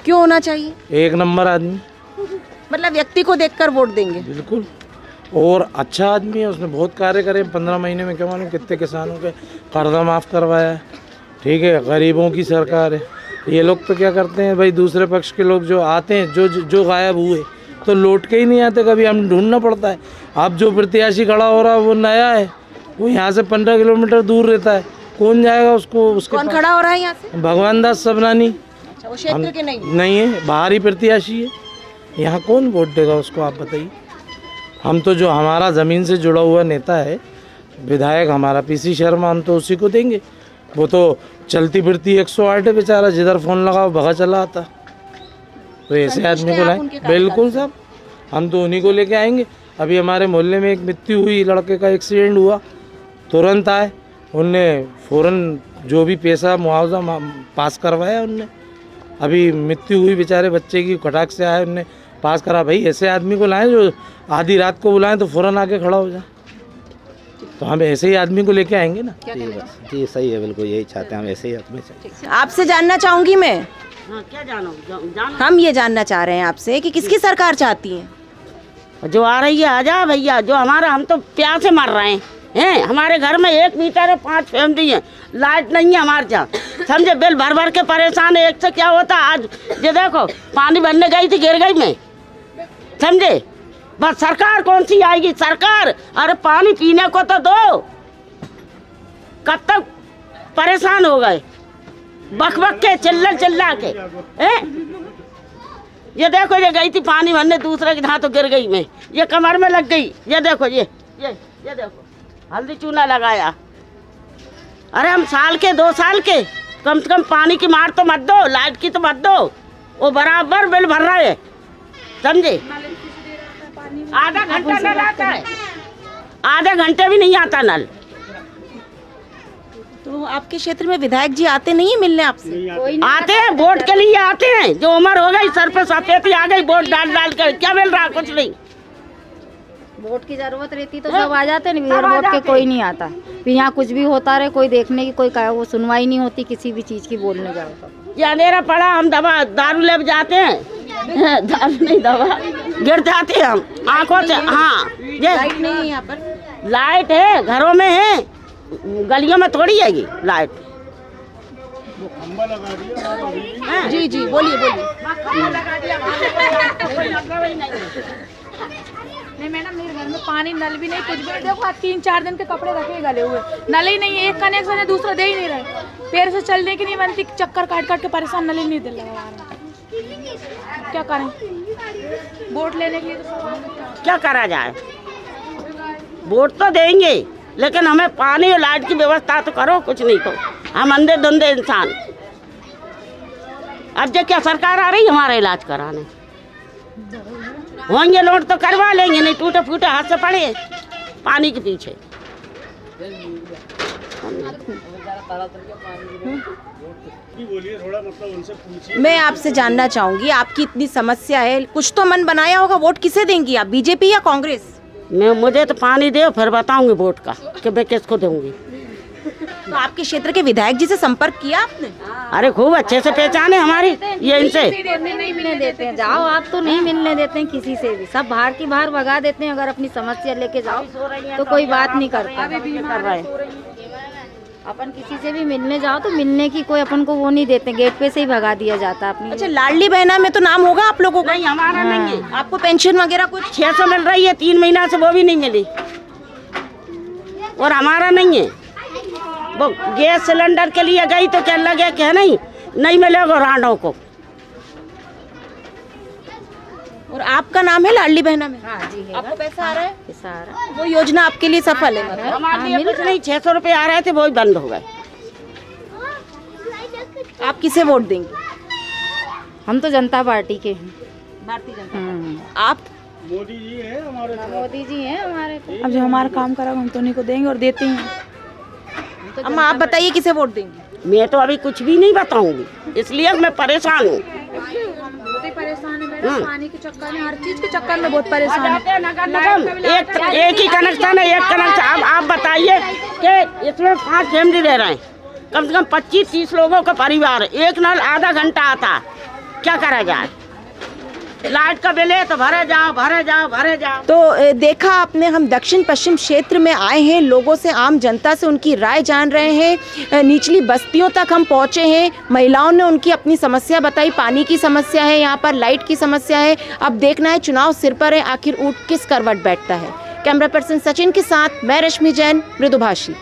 क्यों होना चाहिए? एक नंबर आदमी, मतलब व्यक्ति को देखकर वोट देंगे? बिल्कुल, और अच्छा आदमी है, उसने बहुत कार्य करे। 15 महीने में क्या मालूम कितने किसानों के कर्जा माफ़ करवाया है। ठीक है, गरीबों की सरकार है। ये लोग तो क्या करते हैं भाई, दूसरे पक्ष के लोग जो आते हैं, जो गायब हुए तो लौट के ही नहीं आते, कभी हम ढूंढना पड़ता है। अब जो प्रत्याशी खड़ा हो रहा है वो नया है, वो यहाँ से 15 किलोमीटर दूर रहता है, कौन जाएगा उसको? उसके कौन खड़ा हो रहा है यहाँ से? भगवान दास सबनानी। अच्छा, वो क्षेत्र के नहीं है, बाहरी प्रत्याशी है, यहाँ कौन वोट देगा उसको, आप बताइए। हम तो जो हमारा ज़मीन से जुड़ा हुआ नेता है, विधायक हमारा पीसी शर्मा, हम तो उसी को देंगे। वो तो चलती फिरती 108 है बेचारा, जिधर फ़ोन लगाओ भगा चला आता। तो ऐसे आदमी को लाएं। बिल्कुल साहब, हम तो उन्हीं को लेके आएंगे। अभी हमारे मोहल्ले में एक मृत्यु हुई, लड़के का एक्सीडेंट हुआ, तुरंत आए, उनने फ़ौरन जो भी पैसा मुआवजा पास करवाया उनने। अभी मृत्यु हुई बेचारे बच्चे की, कटाक से आए, उनने पास करा। भाई ऐसे आदमी को लाएं जो आधी रात को बुलाएं तो फ़ौरन आके खड़ा हो जाए। तो हम ऐसे ही आदमी को लेके आएंगे ना। जी सही है, बिल्कुल यही चाहते हैं हम, ऐसे ही आदमी चाहिए। आपसे जानना चाहूंगी मैं। हाँ, क्या जानो? हम ये जानना चाह रहे हैं आपसे कि किसकी सरकार चाहती हैं? जो आ रही है आ जा भैया, जो हमारा, हम तो प्यास से मर रहे हैं। हमारे घर में 1 मीटर है, 5 फैमिली है, लाइट नहीं है हमारे यहाँ, समझे। बिल भर के परेशान है। एक से क्या होता, आज ये देखो पानी भरने गई थी, गिर गई मैं, समझे। बस सरकार कौन सी आएगी? सरकार, अरे पानी पीने को तो दो। कब तक परेशान हो गए, बक के चिल्ला के। ये देखो, ये गई थी पानी भरने दूसरे के हाथ, तो गिर गई मैं, ये कमर में लग गई। ये देखो, ये देखो, हल्दी चूना लगाया। अरे हम साल के 2 साल के, कम से कम पानी की मार तो मत दो, लाइट की तो मत दो। वो बराबर बिल भर रहा है, समझे। आधा घंटा नल आता है, आधे घंटे भी नहीं आता नल। तो आपके क्षेत्र में विधायक जी आते नहीं है मिलने आपसे? आते हैं, वोट के लिए आते हैं। जो उम्र हो गई, सर पे सफेदी आ गई, वोट डाल कर क्या मिल रहा? कुछ नहीं। वोट की जरूरत रहती तो सब आ जाते, नहीं बिना वोट के कोई नहीं आता। फिर यहाँ कुछ भी होता रहे, कोई देखने की कोई वो सुनवाई नहीं होती किसी भी चीज़ की, बोलने जाओ तो। ये अंधेरा पड़ा, हम दवा दारू ले जाते हैं, दारू नहीं दवा गिर जाते हैं हम आंखों से। हाँ, ये लाइट नहीं है यहाँ पर? लाइट है, घरों में है, गलियों में थोड़ी है लाइट। जी जी, बोलिए बोलिए। नहीं मैडम, मेरे घर में पानी, नल भी नहीं, कुछ भी नहीं। देखो आज 3-4 दिन के कपड़े रखे गले हुए, नल ही नहीं है, एक कनेक्शन है दूसरा दे ही नहीं रहे। पैर से चलने की नहीं बनती, चक्कर काट काट के परेशान, नल ही नहीं दिल लगा रहा। क्या करें? वोट लेने के लिए तो क्या करा जाए? वोट तो देंगे, लेकिन हमें पानी और लाइट की व्यवस्था तो करो। कुछ नहीं तो हम अंधे धुंधे इंसान। अब जो क्या सरकार आ रही है हमारा इलाज कराने, होंगे लोड तो करवा लेंगे, नहीं टूटे फूटे हाथ से पड़े पानी के पीछे। मैं आपसे जानना चाहूंगी, आपकी इतनी समस्या है, कुछ तो मन बनाया होगा, वोट किसे देंगी आप, बीजेपी या कांग्रेस? मुझे तो पानी दे, फिर बताऊंगी वोट का कि मैं किसको दूंगी। तो आपके क्षेत्र के विधायक जी से संपर्क किया आपने? अरे खूब अच्छे से पहचान है हमारी, ये इनसे नहीं मिलने देते हैं। जाओ आप तो नहीं मिलने देते हैं किसी से भी, सब बाहर की बाहर भगा देते हैं। अगर अपनी समस्या लेके जाओ तो कोई बात नहीं करता। कर रहे हैं। अपन किसी से भी मिलने जाओ तो मिलने की कोई अपन को वो नहीं देते, गेट पे से ही भगा दिया जाता अपनी। अच्छा, लाडली बहना में तो नाम होगा आप लोगों का? नहीं, हमारा नहीं है। आपको पेंशन वगैरह कुछ 600 मिल रही है, 3 महीना से वो भी नहीं मिली, और हमारा नहीं है। वो गैस सिलेंडर के लिए गई तो क्या लगे कि नहीं मिलेगा रांडों को। और आपका नाम है लाडली बहना में? हाँ जी है। आपको पैसा आ रहा है? पैसा आ रहा है। वो योजना आपके लिए सफल है मतलब? हमारे लिए कुछ नहीं, 600 रुपये आ रहे थे वो भी बंद हो गए। आप किसे वोट देंगे? हम तो जनता पार्टी के हैं। भारतीय जनता। आप? मोदी जी है हमारे, मोदी जी हैं हमारे तो। अब जो हमारा काम करा हम तो उन्हीं को देंगे और देते हैं। अम्मा आप बताइए किसे वोट देंगे? मैं तो अभी कुछ भी नहीं बताऊंगी, इसलिए मैं परेशान हूँ। बहुत ही परेशान है मैडम, पानी के चक्कर में, हर चीज के चक्कर में बहुत परेशान है। एक ही कनेक्शन है, एक कनेक्शन। अब आप बताइए कि इसमें 5 फैमिली रह रहे हैं, कम से कम 25-30 लोगों का परिवार है, एक नल आधा घंटा आता, क्या करा जाए? लाइट का बिल है तो भरे जाओ भरे जाओ भरे जाओ। तो देखा आपने, हम दक्षिण पश्चिम क्षेत्र में आए हैं, लोगों से, आम जनता से उनकी राय जान रहे हैं। निचली बस्तियों तक हम पहुंचे हैं, महिलाओं ने उनकी अपनी समस्या बताई, पानी की समस्या है यहाँ पर, लाइट की समस्या है। अब देखना है चुनाव सिर पर है, आखिर ऊँट किस करवट बैठता है। कैमरा पर्सन सचिन के साथ मैं रश्मि जैन, मृदुभाषी।